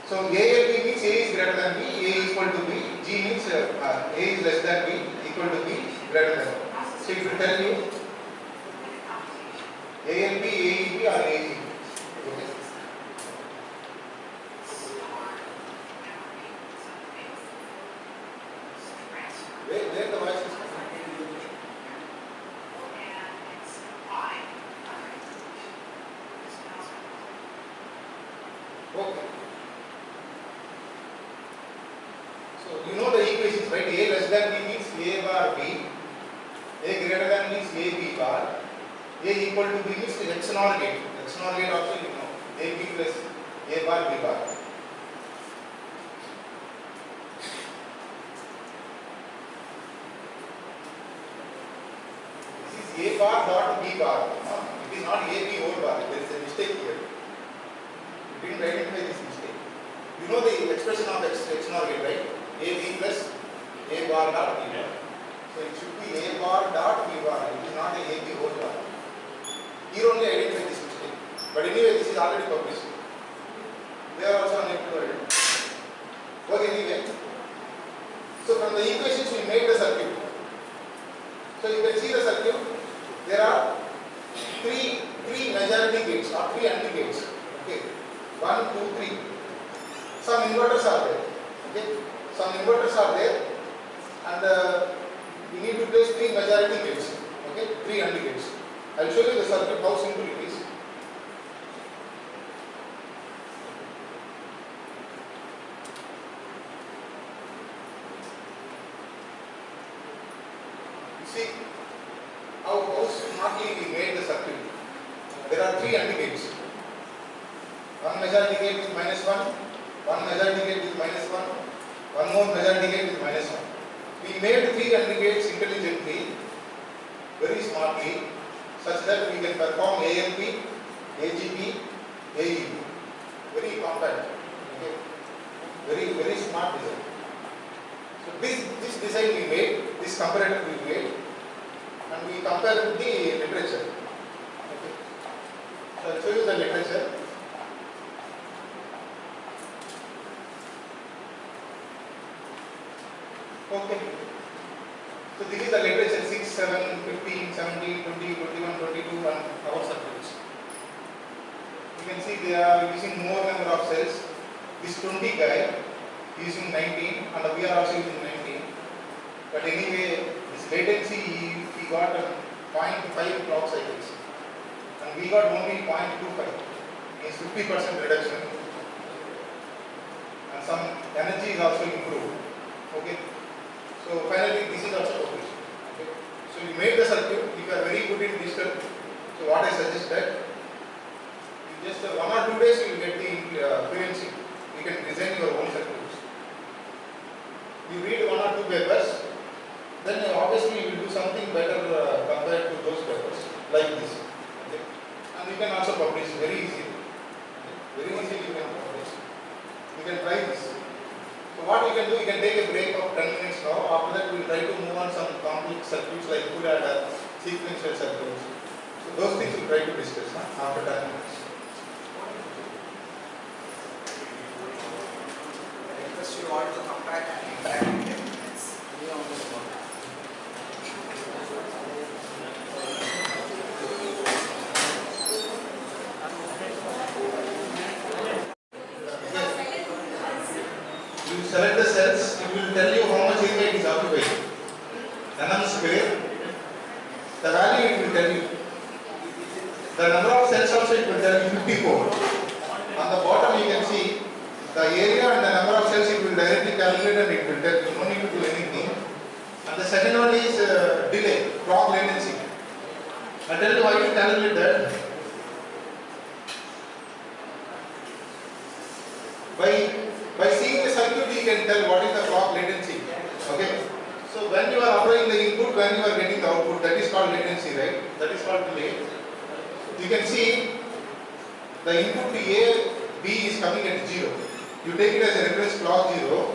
So A and B means A is greater than B, A is equal to B. G means A is less than B, equal to B, greater than B. So it will tell you A and B, A is B, or A is equal. Okay. Where the voice is coming? Okay. So you know the equations, right? A less than B means A bar B. A greater than means A B bar. A equal to B means XNOR gate. XNOR gate also you know. A B plus A bar B bar. A bar dot B bar. It is not A B whole bar. There is a mistake here. You didn't identify this mistake. You know the expression of XNOR gate, right? A B plus A bar dot B bar. So it should be A bar dot B bar. It is not a B whole bar. Here only identify this mistake. But anyway, this is already published. They are also unable to identify. Okay, anyway. So from the equations we made the circuit. So you can see the circuit. There are three majority gates or three AND gates. Okay, 1, 2, 3. Some inverters are there. Okay, some inverters are there, and we need to place three majority gates. Okay, three AND gates. I will show you the circuit how simple it is. See how smartly we made the circuit. There are three AND gates. One majority gate is -1, one majority gate is -1, one more majority gate is -1. We made three AND gates intelligently, very smartly, such that we can perform ALP, AGP, AEB. Very compact. Okay. Very smart design. So this design we made, this comparator we made, and we compare with the literature. Okay. So I'll show you the literature. Okay. So this is the literature 6, 7, 15, 17, 20, 21, 22 and our circuits. You can see they are using more number of cells. This 20 guy using 19 and we are also using 19. But anyway, this latency he got 0.5 clock cycles and we got only 0.25. Means 50% reduction and some energy is also improved. Okay. So finally this is also published. Okay. So you made the circuit, if you are very good in digital, so what I suggest that you just 1 or 2 days you will get the fluency. You can design your own circuits. You read 1 or 2 papers, then obviously you will do something better compared to those papers like this. Okay. And you can also publish very easily. Okay. Very easily you can publish. You can try this. So what you can do, you can take a break of 10 minutes now. After that, we will try to move on some complex circuits like full adder, sequential circuits. So those things we will try to discuss after 10 minutes. I request you all to come back and interact in 10 minutes. You select the cells, it will tell you how much area it is occupied. Nm square, the value it will tell you. The number of cells also it will tell you 54. On the bottom you can see the area and the number of cells it will directly calculate and it will tell you. You don't need to do anything. And the second one is delay, clock latency. I'll tell you how you calculate that. By seeing the circuit, you can tell what is the clock latency. Okay. So when you are applying the input, when you are getting the output, that is called latency, right? That is called delay. You can see the input to A, B is coming at 0. You take it as a reference clock 0,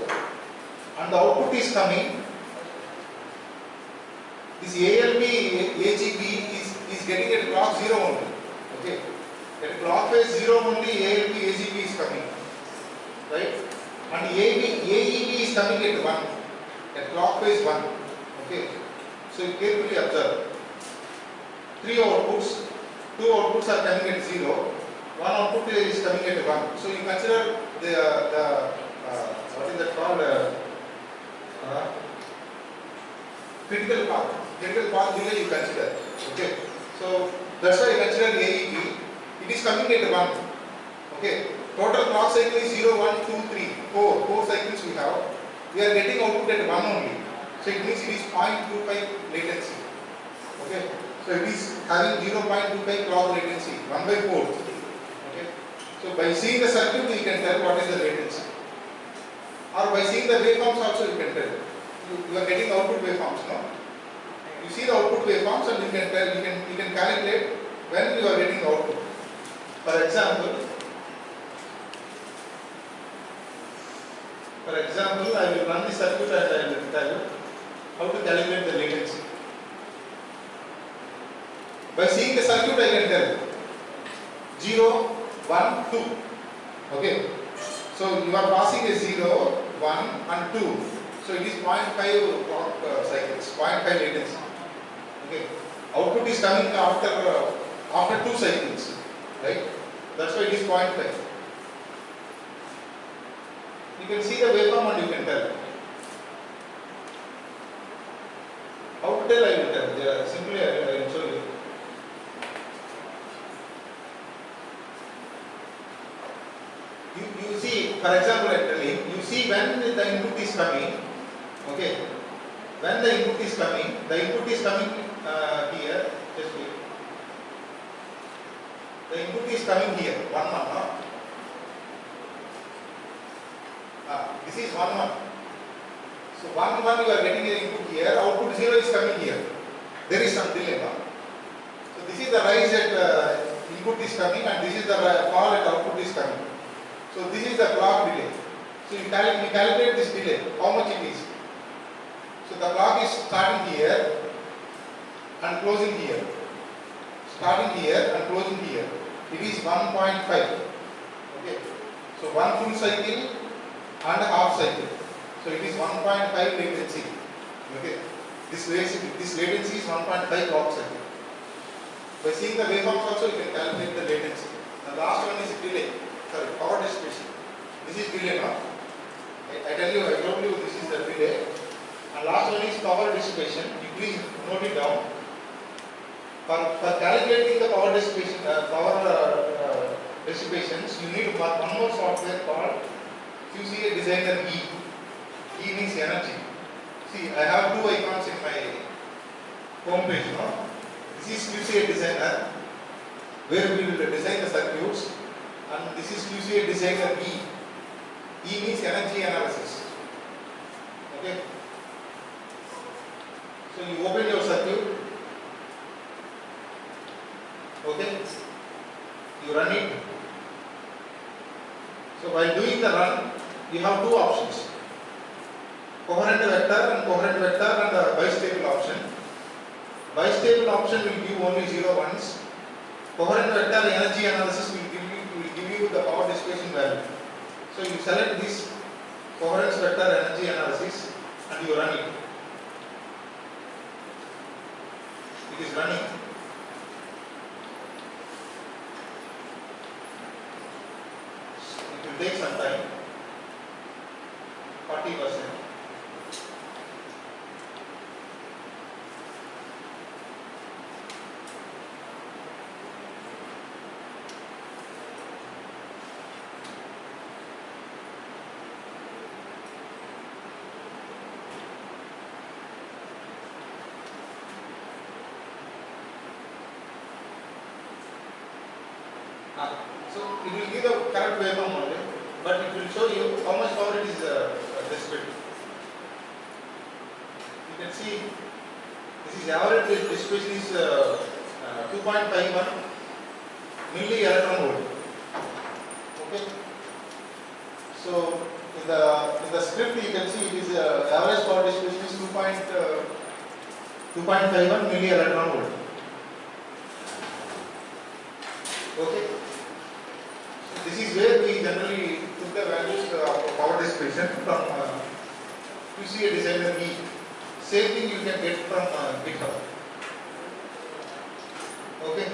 and the output is coming. This ALB, AGB is getting at clock 0 only. Okay. At clock phase 0 only ALB, AGB is coming. Right? And AEB is coming at 1, at clock phase 1. Okay. So you carefully observe. 3 outputs, 2 outputs are coming at 0, 1 output is coming at 1. So you consider the what is that called? Critical path. Critical path delay you consider. Okay. So that's why you consider AEB. It is coming at 1. Okay. Total clock cycle is 0, 1, 2, 3, 4. 4 cycles we have. We are getting output at 1 only. So it means it is 0.25 latency. Okay. So it is having 0.25 clock latency, 1 by 4. Okay. So by seeing the circuit, you can tell what is the latency. Or by seeing the waveforms also you can tell. You are getting output waveforms, no? You see the output waveforms and you can tell, you can calculate when you are getting output. For example, I will run the circuit and I will tell you how to calculate the latency. By seeing the circuit, I can tell 0, 1, 2. Okay. So you are passing a 0, 1 and 2. So it is 0.5 clock cycles, 0.5 latency. Okay. Output is coming after 2 cycles. Right? That's why it is 0.5. You can see the waveform and you can tell. How to tell I will tell. Simply I will show you. You see, for example, I tell you, you see when the input is coming, okay, when the input is coming here, just wait. The input is coming here, 1, 1, no? This is 1, 1. So 1, 1 you are getting an input here, output 0 is coming here. There is some delay, no? So this is the rise at input is coming and this is the call and output is coming. So this is the clock delay. So you calculate this delay, how much it is. So the clock is starting here and closing here. Starting here and closing here. It is 1.5. Okay. So one full cycle and a half cycle. So it is 1.5 latency. Okay. This latency is 1.5 clock cycle. By seeing the waveforms also you can calculate the latency. The last one is delay. Sorry, power dissipation. This is delay now. I told you this is the delay. And last one is power dissipation. You please note it down. For calculating the power dissipation, dissipations, you need one more software called QCA Designer E. E means energy. See, I have two icons in my home page. No? This is QCA Designer, where we will design the circuits, and this is QCA Designer E. E means energy analysis. Okay. So you open your circuit. Okay. You run it. So while doing the run, you have two options: coherent vector and bistable option. Bistable option will give only 0 ones. Coherent vector energy analysis will give you the power dissipation value. So you select this coherence vector energy analysis and you run it. It is running. It will take some time. 40%. So it will give the correct waveform only, but it will show you how much power it is dissipated. You can see this is average dissipation is 2.51 milli electron volt. Okay. So in the script you can see it is average power dissipation is 2.51 milli electron volt. Okay. This is where we generally put the values of power dissipation from QCA Designer E. Same thing you can get from GitHub. Okay.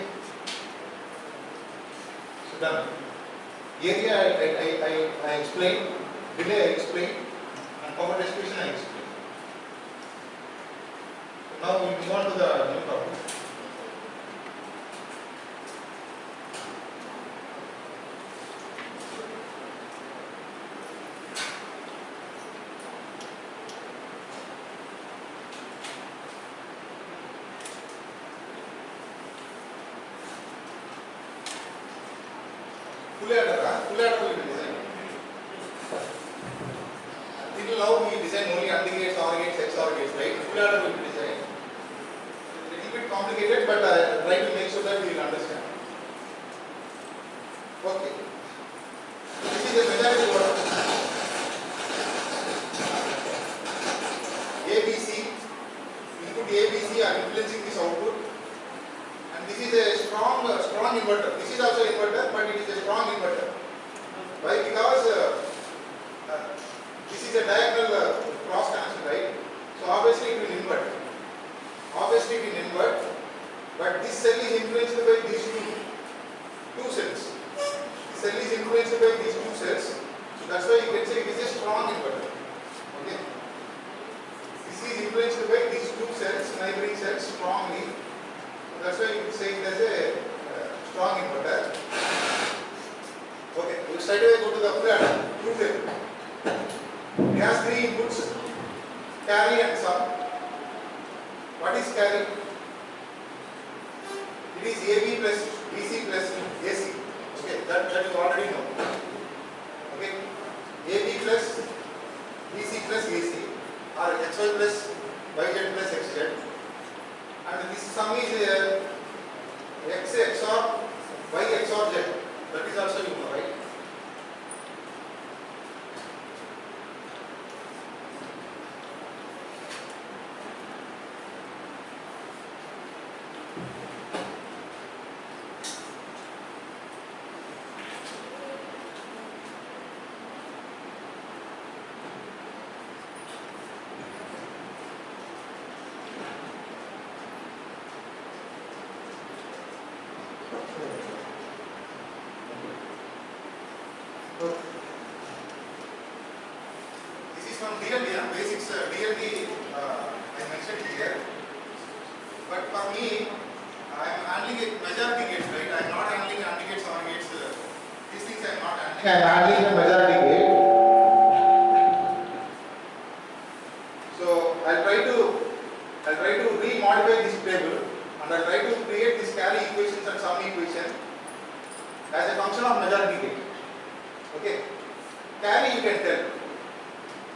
So done. Area I explained, delay I explained, and power dissipation I explained. So now we move on to the new topic. Full adder will be designed. Till now we design only AND gates, OR gates, XOR gates, right? Full adder will be designed. A little bit complicated, but I try to make sure that you will understand. Okay. This is the majority order. ABC, input ABC are influencing this output. And this is a strong inverter. This is also inverter, but it is a strong inverter. Why? Because this is a diagonal cross connection, right? So obviously it will invert. But this cell is influenced by these two cells. This cell is influenced by these two cells. So that's why you can say it is a strong inverter. Okay. This is influenced by these two cells, neighboring cells strongly. That's why you could say it as a strong inverter. Okay, we will straight away go to the truth table. It has three inputs: carry and sum. What is carry? It is AB plus BC plus AC. Okay, that you already know. Okay, AB plus BC plus AC, or XY plus YZ plus XZ. And this sum is X XOR Y XOR Z. That is also you know, right? This is from DLD, basics DLD I mentioned here. But for me, I am handling a majority gates, right? I am not handling AND gates or gates. These things I am not handling. I am handling a majority gate. So I'll try to re-modify this table and I'll try to create this carry equations and sum equation as a function of majority gate. Okay. Carry you can tell.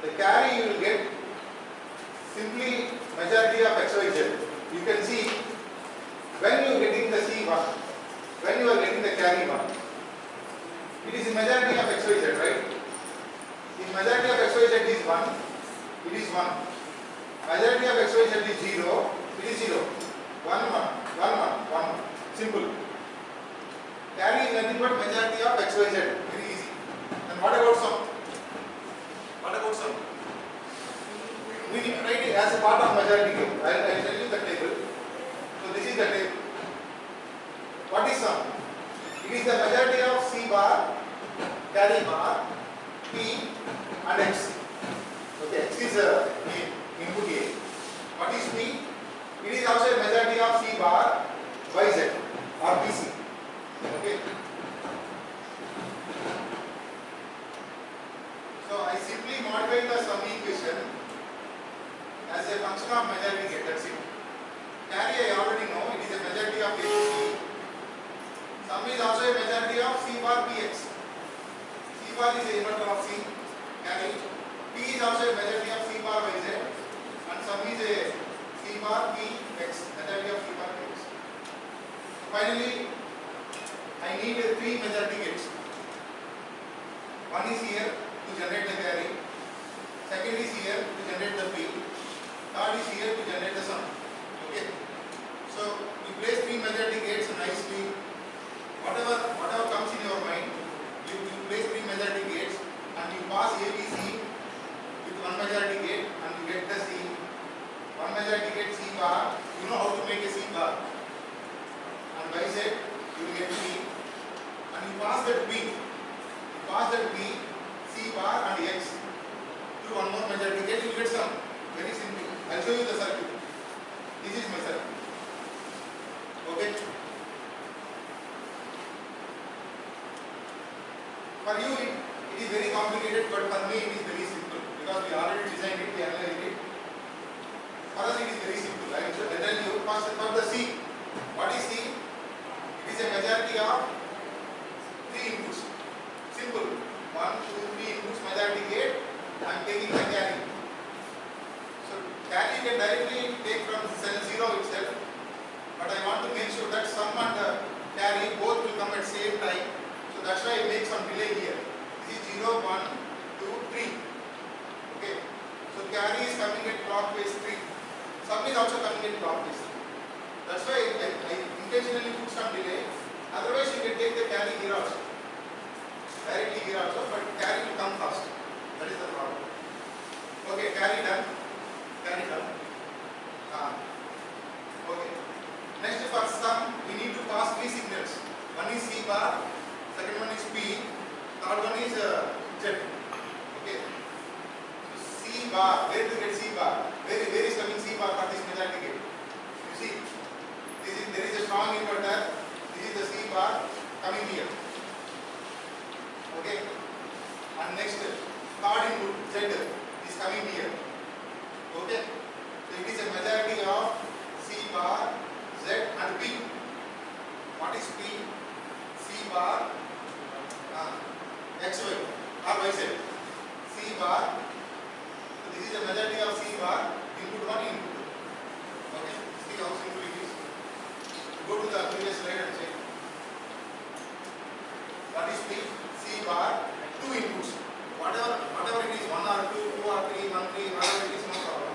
The carry you will get simply majority of XYZ. You can see when you are getting the C1, when you are getting the carry 1, it is a majority of XYZ, right? If majority of XYZ is 1, it is 1. Majority of XYZ is 0, it is 0. 1, 1, 1, 1, 1. Simple. Carry is nothing but majority of XYZ. Very easy. And what about sum? What about sum? We need to write it as a part of majority gate. I will tell you the table. So this is the table. What is sum? It is the majority of C bar, carry bar, P and X. Okay, X is input A. What is P? It is also a majority of C bar, YZ or PC. Okay. So I simply modify the sum equation as a function of majority gate. That's it. Carry I already know it is a majority of A to C. Sum is also a majority of C bar PX. C bar is a inverter of C. Carry. P is also a majority of C bar YZ. And sum is a C bar PX. Majority of C bar PX. Finally, I need 3 majority gates. One is here to generate the carry. Second is here to generate the P. Third is here to generate the sum. Okay. So you place 3 majority gates nicely. Whatever comes in your mind, you place 3 majority gates and you pass ABC with 1 majority gate and you get the C. 1 majority gate C bar. You know how to make a C bar. And by Z you will get P. And you pass that P. You pass that P, C bar and X through 1 more majority gate, you will get sum. Very simple. I will show you the circuit. This is my circuit. Okay. For you it is very complicated, but for me it is very simple because we already designed it, we analyzed it. For us it is very simple. I will tell you first for the C. What is C? It is a majority of 3 inputs. Simple. 1, 2, 3 inputs majority gate. I am taking the carry. So carry you can directly take from cell 0 itself. But I want to make sure that sum and carry both will come at same time. So that's why I make some delay here. This is 0, 1, 2, 3. Okay. So carry is coming at clockwise 3. Sum is also coming at clockwise 3. That's why I intentionally put some delay. Otherwise you can take the carry here also. Directly here also, but carry will come first. That is the problem. Okay, carry done. Carry done. Okay. Next for sum, we need to pass 3 signals. One is C bar, second one is P, third one is Z. Okay. So C bar, where to get C bar? Where is coming C bar for this majority gate? You see, there is a strong inverter. This is the C bar coming here. Okay. And next, third input Z is coming here. Okay. So it is a majority of C bar, Z and P. What is P? C bar, XY or YZ. C bar. So this is a majority of C bar, input 1, input 2. Okay. See how simple it is. Go to the previous slide and check. What is P? C bar, 2 inputs. Whatever it is, 1 or 2, 2 or 3, 1, 3, whatever it is, no problem.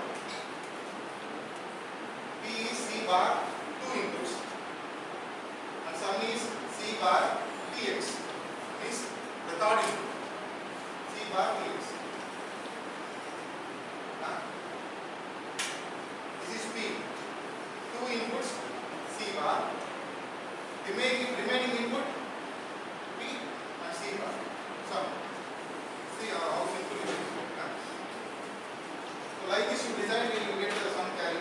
P is C bar, 2 inputs. And sum is C bar Px. Means the third input. C bar Px. This is P. 2 inputs, C bar. Remaining input, P and C bar. Sum. See how simple it is. So like this you design, you will get the sum carry.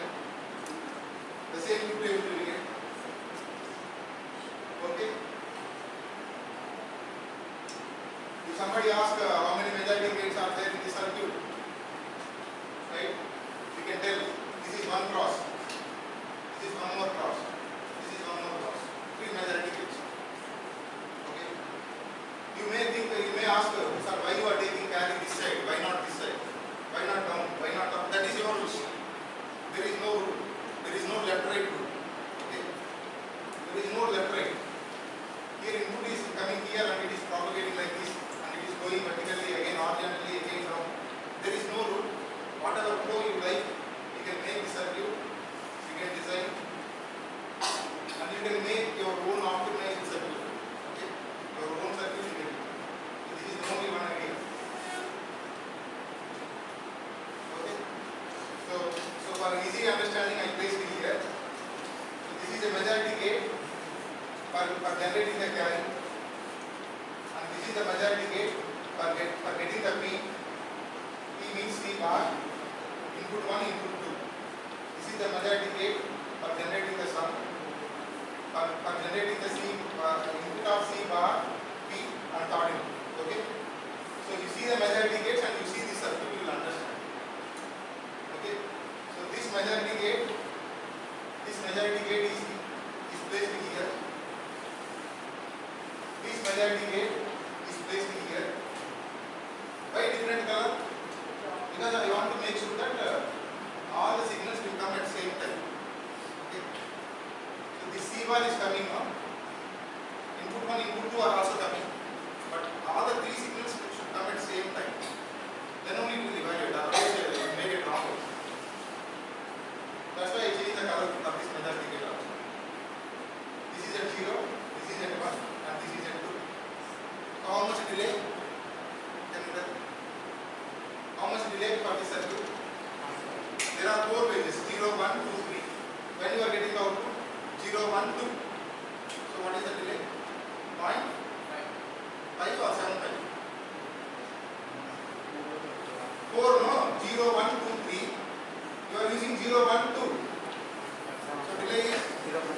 The same you will get. Okay. If somebody asks how many majority gates are there in the circuit, right? You can tell this is 1 cross, this is 1 more cross, this is 1 more cross. 3 majority gates. Okay. You may ask, sir, why you are taking carry this side? Why not this side? Why not down? Why not up? That is your rules. There is no rule. There is no left-right rule. Okay. There is no left-right. Here input is coming here and it is propagating like this, and it is going vertically again, horizontally again down. There is no rule. Whatever flow you like, you can make the circuit. You can design, and you can make your own optimized circuit. Okay. Your own circuit you can do. This is only one idea. Okay. So for easy understanding, I placed it here. So this is a majority gate for generating the carry, and this is the majority gate for getting the P. P means C bar. Input 1, input 2. This is the majority gate for generating the sum. For generating the input of C bar, P and third input. Okay. So you see the majority gates and you see the circuit, you will understand. Okay. So this majority gate is placed here. This majority gate is placed here. Why different color? Because I want to make sure that all the signals will come at the same time. Okay. So this C bar is coming now. Input 1, input 2 are also coming. But all the 3 signals should come at the same time. Then only it will evaluate. Otherwise it will make it wrong. That's why I change the color of this majority gate also. This is at 0, this is at 1, and this is at 2. So how much delay? How much delay for this circuit? There are 4 ways, 0, 1, 2, 3. When you are getting the output, 0, 1, 2. So what is the delay? 0.5 or 7.5? 4, no? 0, 1, 2, 3. You are using 0, 1, 2. So delay is 0.7.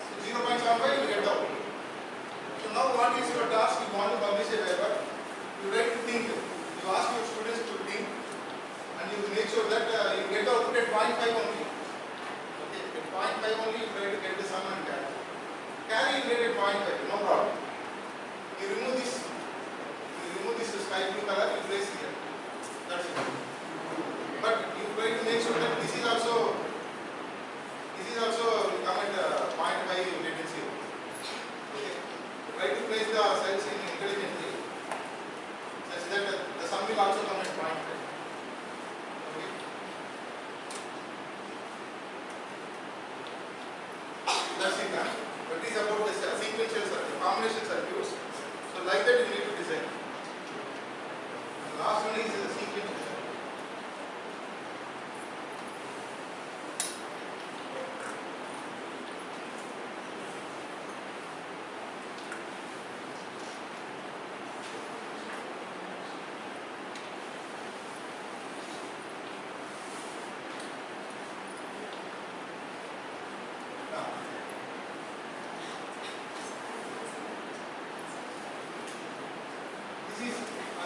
So 0.75 you get the output. So now what is your task? You want to publish a paper. You try to think. You ask your students to think, and you make sure that you get the output at 0.5 only. Okay, at 0.5 only you try to get the sum and carry. Carry you get at 0.5, no problem. You remove this sky blue color, you place here. That's it. But you try to make sure that this is also come at 0.5 latency. Okay. Try to place the cells in intelligently such that the sum will also come at 0.5. Okay. That's it. But this is about the sequential circuit, combination circuits. So like that you need to design. The last one is the sequential circuit.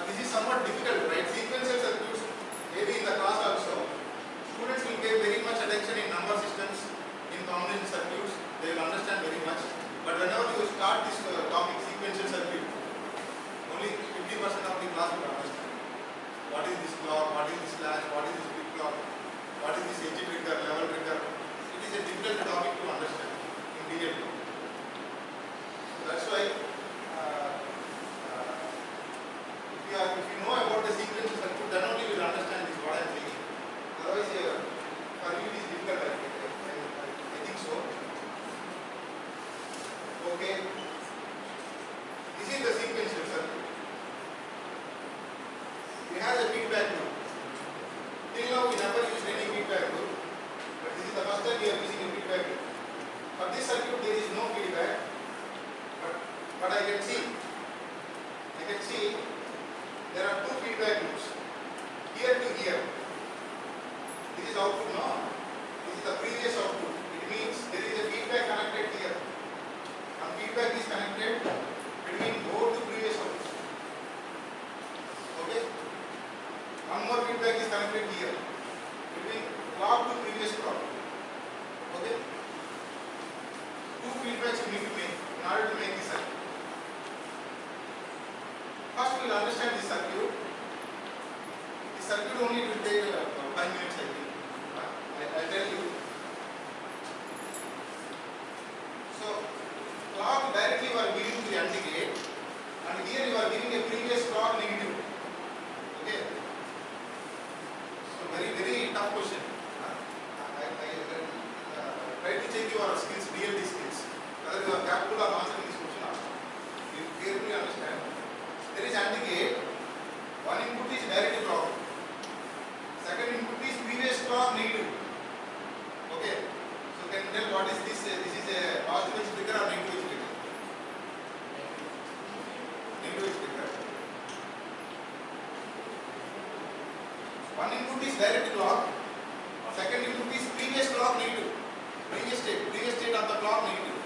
This is somewhat difficult, right? Sequence the output, no? This is the previous output. It means there is a feedback connected here. And feedback is connected between both the previous outputs. Okay? One more feedback is connected here between clock to previous clock. Okay? Two feedbacks you need to make in order to make this circuit. First we will understand this circuit. This circuit only will take 5 minutes, I think. I'll tell you. So, clock directly you are giving to the AND gate, and here you are giving a previous clock negative. Okay? So, very tough question. I try to check your skills, DLD skills, whether you are capable of answering this question or not. You carefully understand. There is AND gate. One input is direct clock. Second input is previous clock negative. Okay. So can you tell what is this? This is a positive edge trigger or negative edge trigger? Negative edge trigger. One input is direct clock. Second input is previous clock negative. Previous state of the clock negative.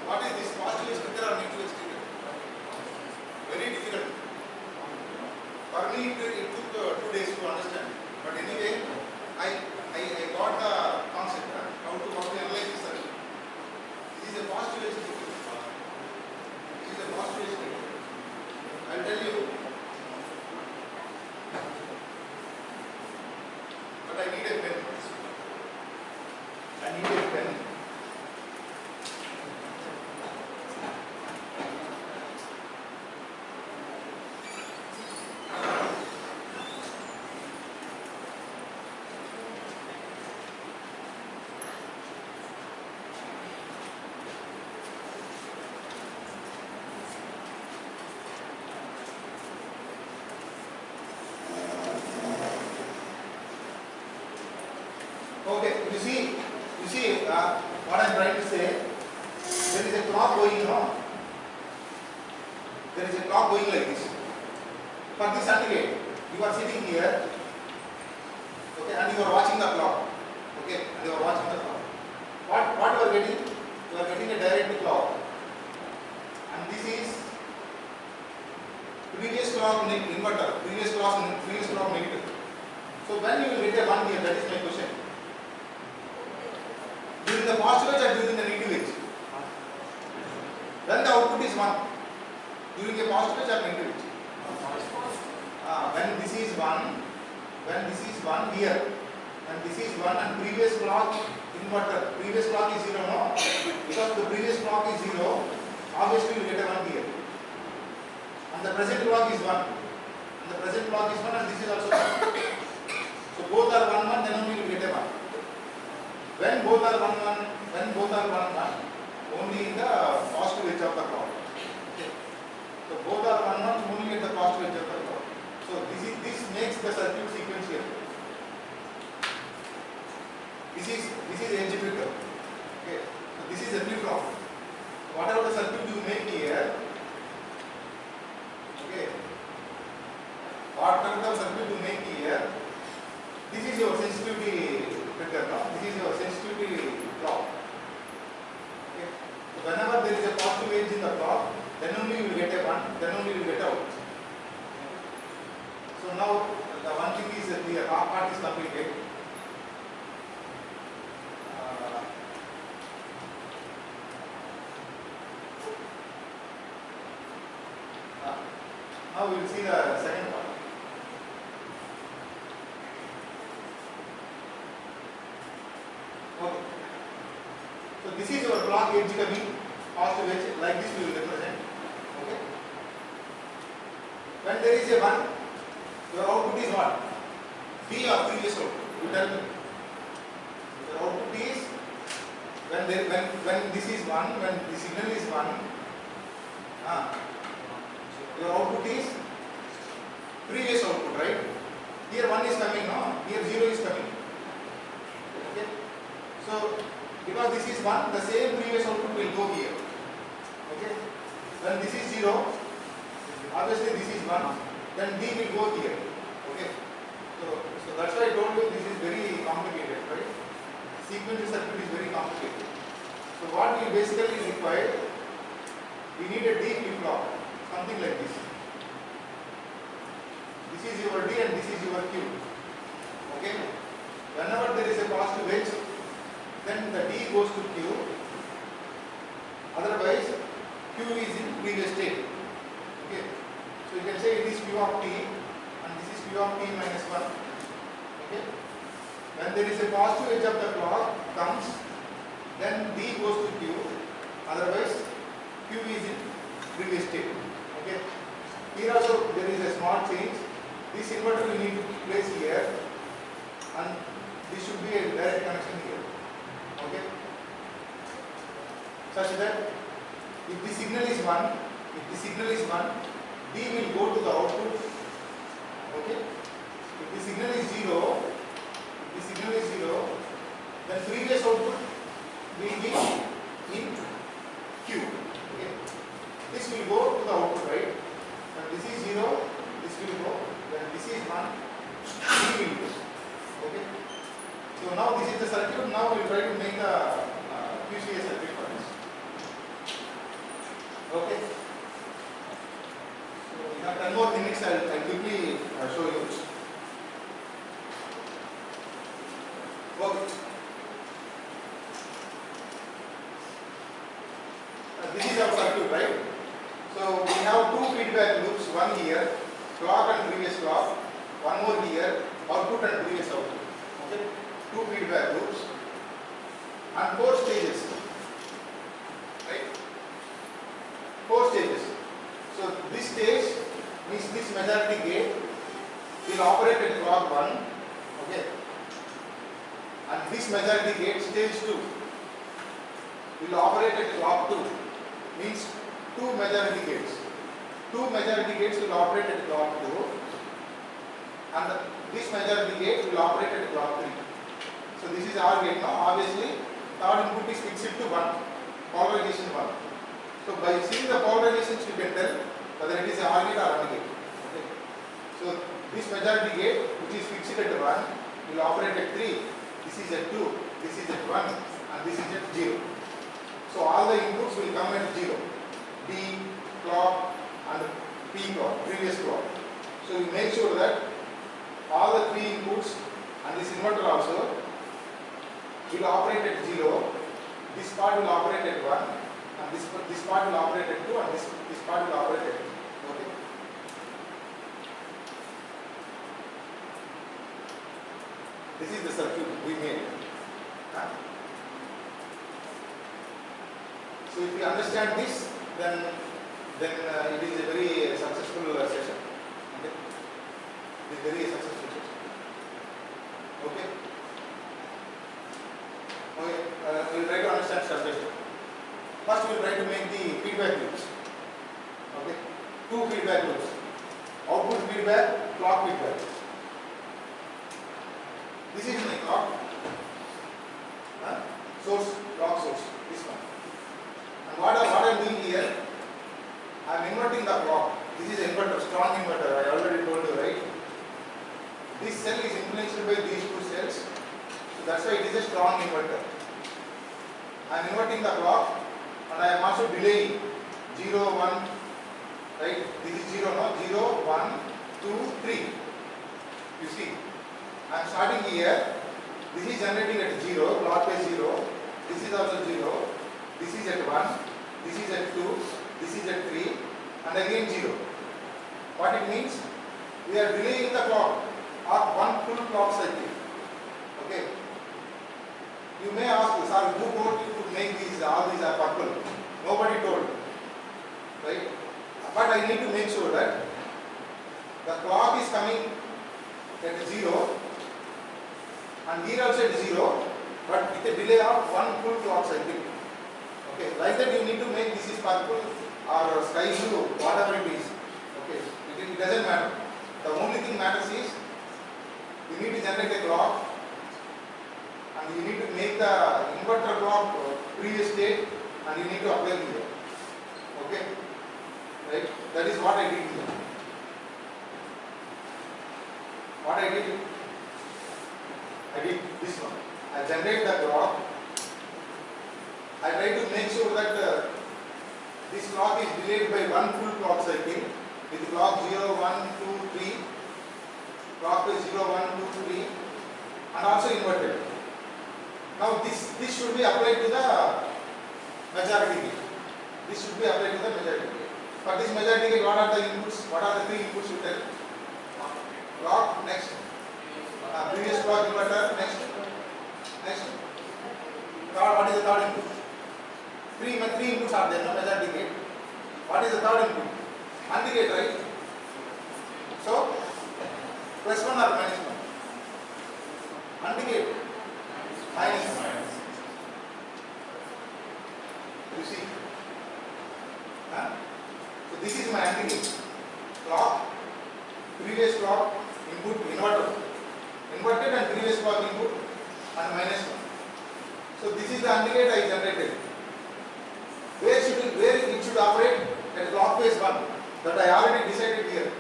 What is this? Positive edge trigger or negative edge trigger? Very difficult. For me, it took 2 days to understand. But anyway, I got the concept how to analyze this circuit. This is a positive edge trigger. This is a positive edge trigger. I'll tell you. But I need a pen. I need a pen. Okay, you see what I am trying to say. There is a clock going on. There is a clock going like this. For this AND gate, you are sitting here, okay, and you are watching the clock. Okay, and you are watching the clock. What you are getting? You are getting a direct clock, and this is previous clock inverter, previous clock negative. So when you will get a 1 here, that is my question. During the positive edge or during the negative edge? When the output is 1. During a positive edge or negative edge? When this is 1 here, and this is 1 and previous clock inverter, previous clock is 0, no? Because the previous clock is 0, obviously you get a 1 here. And the present clock is 1. And the present clock is 1 and this is also 1. So both are 1, 1, then only you get a 1. When both are 1, 1, only in the positive edge of the clock. Okay. So both are 1, 1, only at the positive edge of the clock. So this makes the circuit sequential. This is edge trigger. Okay. So this is a flip-flop. Whatever the circuit you make here, okay. Whatever the circuit you make here, this is your sensitivity trigger, no? This is your sensitivity clock. Okay. So whenever there is a positive edge in the clock, then only you will get a 1, then only you will get out. So now the one thing is that the half part is completed. Now we will see the second part. Okay. So this is your clock edge coming, positive edge, like this we will represent. Okay. When there is a 1, your output is what? B or previous output. You tell me. Your output is when this is 1, when the signal is 1, your output is previous output, right? Here 1 is coming, no? Here 0 is coming. Okay. So because this is 1, the same previous output will go here. Okay. When this is 0, obviously this is 1, then D will go here. Okay. So that's why I told you this is very complicated. what we basically require, we need a D flip-flop, something like this. This is your D and this is your Q. Okay? Whenever there is a positive edge, then the D goes to Q. Otherwise, Q is in previous state. Okay? So you can say it is Q of T and this is Q of T minus 1. Okay? When there is a positive edge of the clock comes, then D goes to Q. Otherwise, Q is in previous state. Okay? Here also there is a small change. This inverter we need to place here, and this should be a direct connection here. Okay? Such that if the signal is 1, D will go to the output. Okay? If the signal is 0, then previous output will be in Q. Okay? This will go to the output, right? When this is 0, this will go. When this is 1, D will go. Okay? So now this is the circuit. Now we will try to make the QCA circuit for this. Okay? So we have 10 more minutes. I will quickly show you. Okay. This is our circuit, right? So we have two feedback loops, one here, clock and previous clock, one more here, output and previous output. Okay? Two feedback loops and 4 stages. Right? 4 stages. So this stage means this majority gate will operate at clock 1. Okay? And this majority gate, stage 2, will operate at clock 2. Means 2 majority gates. 2 majority gates will operate at clock 2, and this majority gate will operate at clock 3. So this is OR gate now. Obviously, third input is fixed to 1, polarization 1. So by seeing the polarizations, you can tell whether it is an OR gate or AND gate. Okay. So this majority gate, which is fixed at 1, will operate at 3. This is at 2, this is at 1, and this is at 0. So all the inputs will come at 0. D, clock, and P clock, previous clock. So you make sure that all the 3 inputs and this inverter also will operate at 0. This part will operate at 1, and this part will operate at 2, and this part will operate at 3. Okay. This is the circuit we made. So if you understand this, then it is a very successful session. Okay? It is very successful session. Okay? Okay. We will try to understand step by step. First, we will try to make the feedback loops. Okay? 2 feedback loops. Output feedback, clock feedback. This is my clock. Source, clock source. This one. And what I am doing here, I am inverting the clock. This is inverter, strong inverter. I already told you, right? This cell is influenced by these 2 cells. So that's why it is a strong inverter. I am inverting the clock, and I am also delaying 0, 1. Right? This is 0 now. 0, 1, 2, 3. You see, I am starting here. This is generating at 0, clock by 0. This is also 0. This is at 1. This is at 2. This is at 3. And again 0. What it means? We are delaying the clock of 1 full clock cycle. Okay. You may ask, sir, who told you to make these? All these are purple. Nobody told. Right? But I need to make sure that the clock is coming at 0. And here also at 0, but with a delay of 1 full clock cycle. Okay, like that you need to make this is purple or sky blue, whatever it is. Okay, it doesn't matter. The only thing matters is you need to generate a clock, and you need to make the inverter clock previous state, and you need to apply here. Okay, right? That is what I did here. What I did this one. I generate the clock, I try to make sure that this clock is delayed by one full clock cycle with clock 0, 1, 2, 3, clockwise 0, 1, 2, 3 and also inverted. Now this should be applied to the majority gate. This should be applied to the majority gate. For this majority gate, what are the inputs? What are the three inputs you tell? Clock, next. Previous clock inverter, next. Next. Third, what is the third input? Three inputs are there, no majority gate. What is the third input? AND gate, right? So, plus 1 or minus 1? AND gate, minus 1. You see? Huh? So this is my AND gate. Clock, previous clock, input, inverter. Inverted and previous clock input and minus 1. So this is the AND gate I generated. Where it should operate? At clockwise 1. That I already decided here.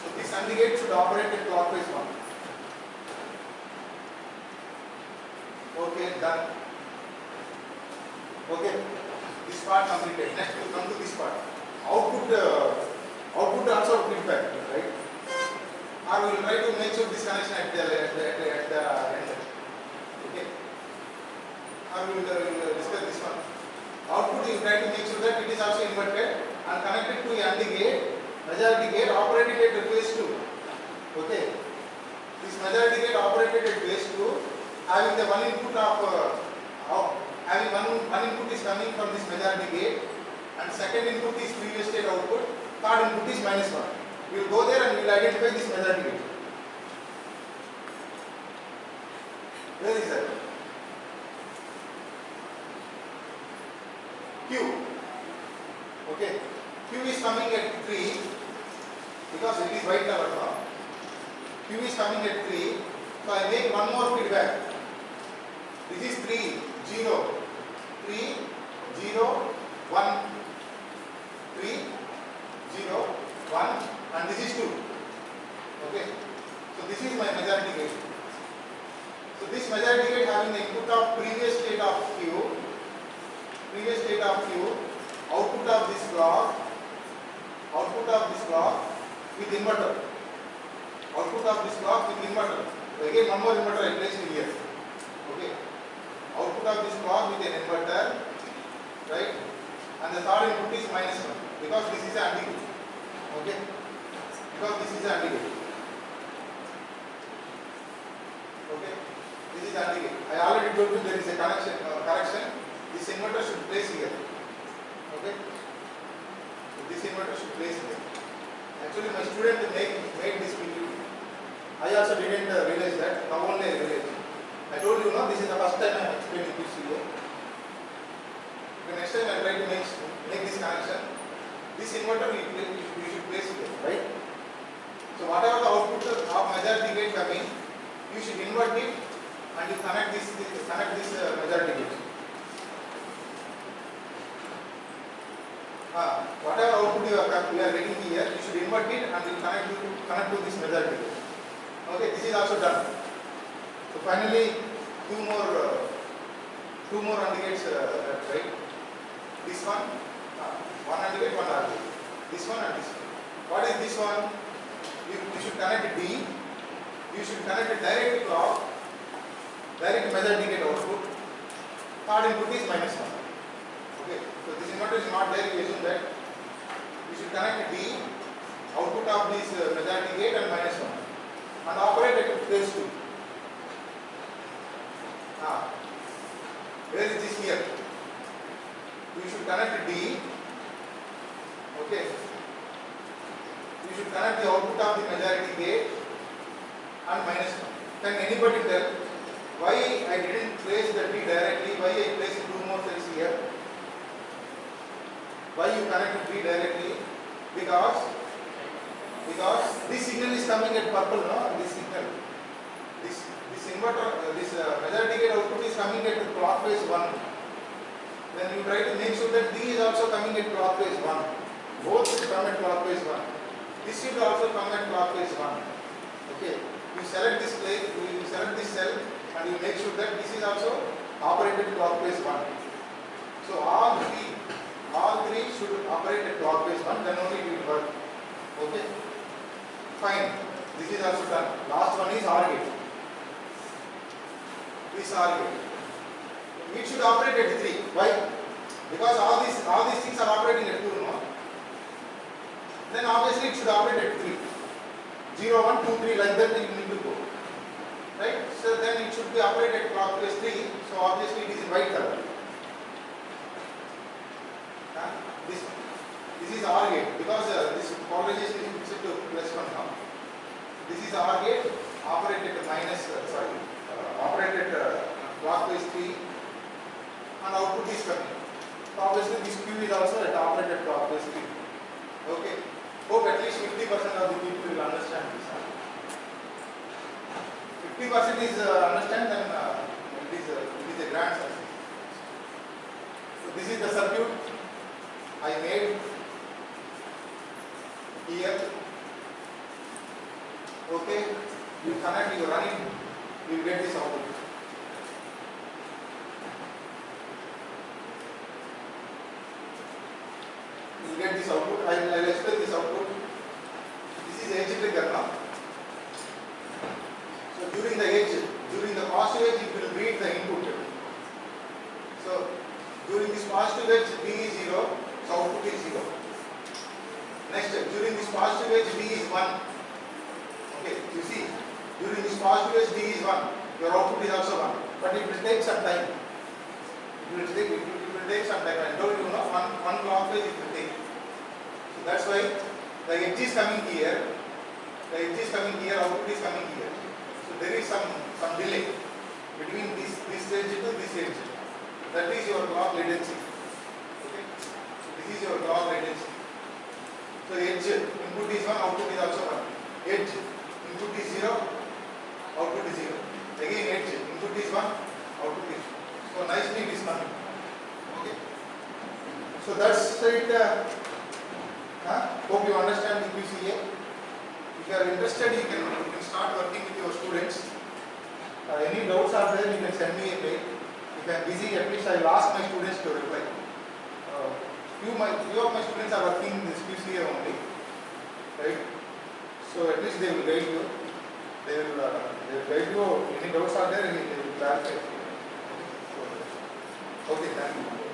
So this AND gate should operate at clockwise 1. Okay, done. Okay, this part completed. Next we come to this part. Output also feedback, right? Or we will try to make sure this connection at the end. Okay. Or we will discuss this one. Output you try to make sure that it is also inverted and connected to AND gate, majority gate operated at phase 2. Okay. This majority gate operated at phase 2, having the one input of having one input is coming from this majority gate, and second input is previous state output, third input is minus 1. We will go there and we will identify this majority gate. Where is that? Q. Okay. Q is coming at 3 because it is white color now. Q is coming at 3. So I make one more feedback. This is 3, 0, 3, 0, 1, 3, 0, 1 and this is 2. Okay. So this is my majority gate. So this majority gate having the input of previous state of Q, output of this block with inverter. Again one more inverter I placed here. Okay. Output of this block with an inverter, right? And the third input is minus 1 because this is AND gate. Okay. Because this is AND gate. Okay. This is AND gate. I already told you there is a correction. This inverter should place here. Okay. So this inverter should place here. Actually, my student made this video. I also didn't realize that. Now only I realized. I told you, no, this is the first time I am explaining this video. The next time I try to make this connection. This inverter you should place here, right? So whatever the output of majority gate coming, you should invert it and you connect this majority gate. Whatever output you are getting here, you should invert it and you connect to this majority gate. Okay, this is also done. So finally, two more AND gates, right? This one AND gate, one AND gate. This one and this one. What is this one? You should connect D. You should connect a direct clock, direct majority gate output. Third input is minus 1. Okay. So this inverter is not there. You assume that you should connect D, output of this majority gate and minus 1, and operate at phase 2. Where is this here? You should connect D. Okay. You should connect the output of the majority gate and minus 1. Can anybody tell why I didn't place the D directly? Why I placed two more cells here? Why you connect D directly? Because this signal is coming at purple, no? This signal. This inverter, this majority gate output is coming at clockwise 1. Then you try to make sure that D is also coming at clockwise 1. Both should come at clockwise 1. This should also come at clockwise 1. Okay. You select this place, you select this cell, and you make sure that this is also operated clockwise 1. So all three should operate at clockwise 1, then only it will work. Okay? Fine. This is also done. Last one is OR gate. This OR gate. It should operate at 3. Why? Because all these things are operating at 2, no? Then obviously it should operate at 3. 0, 1, 2, 3, like that you need to go. Right? So then it should be operated clockwise 3. So obviously it is in white color. This is OR gate because this polarization is fixed to +1 now. This is OR gate operated operated clockwise 3, and output is coming. So obviously this Q is also at operated clockwise 3. Okay. Hope at least 50% of the people will understand this. 50% is understand, then it is a grand circuit. So this is the circuit I made here. Okay, you connect, you run it, you get this output. You get this output. I will explain this output. This is edge trigger now. So during the positive edge, it will read the input. So during this positive edge, B is 0, so output is 0. Next, during this positive edge, B is 1. Okay, you see, during this positive edge, D is 1. Your output is also 1. But it will take some time. It will take some time. I told you, one clock phase it will take. So that's why the edge is coming here. The edge is coming here, output is coming here. So there is some delay between this edge to this edge. That is your clock latency. Okay? This is your clock latency. So edge input is 1, output is also 1. Edge input is 0, output is 0. Again edge input is 1, output is 0. So nicely it is coming. Okay. So that's it. Hope you understand the QCA. If you are interested, you can start working with your students. Any doubts are there, you can send me a mail. If I am busy, at least I will ask my students to reply. Few of my students are working in this QCA only, right? So at least they will guide you. They will guide you. Any doubts are there, they will clarify. Okay, thank you.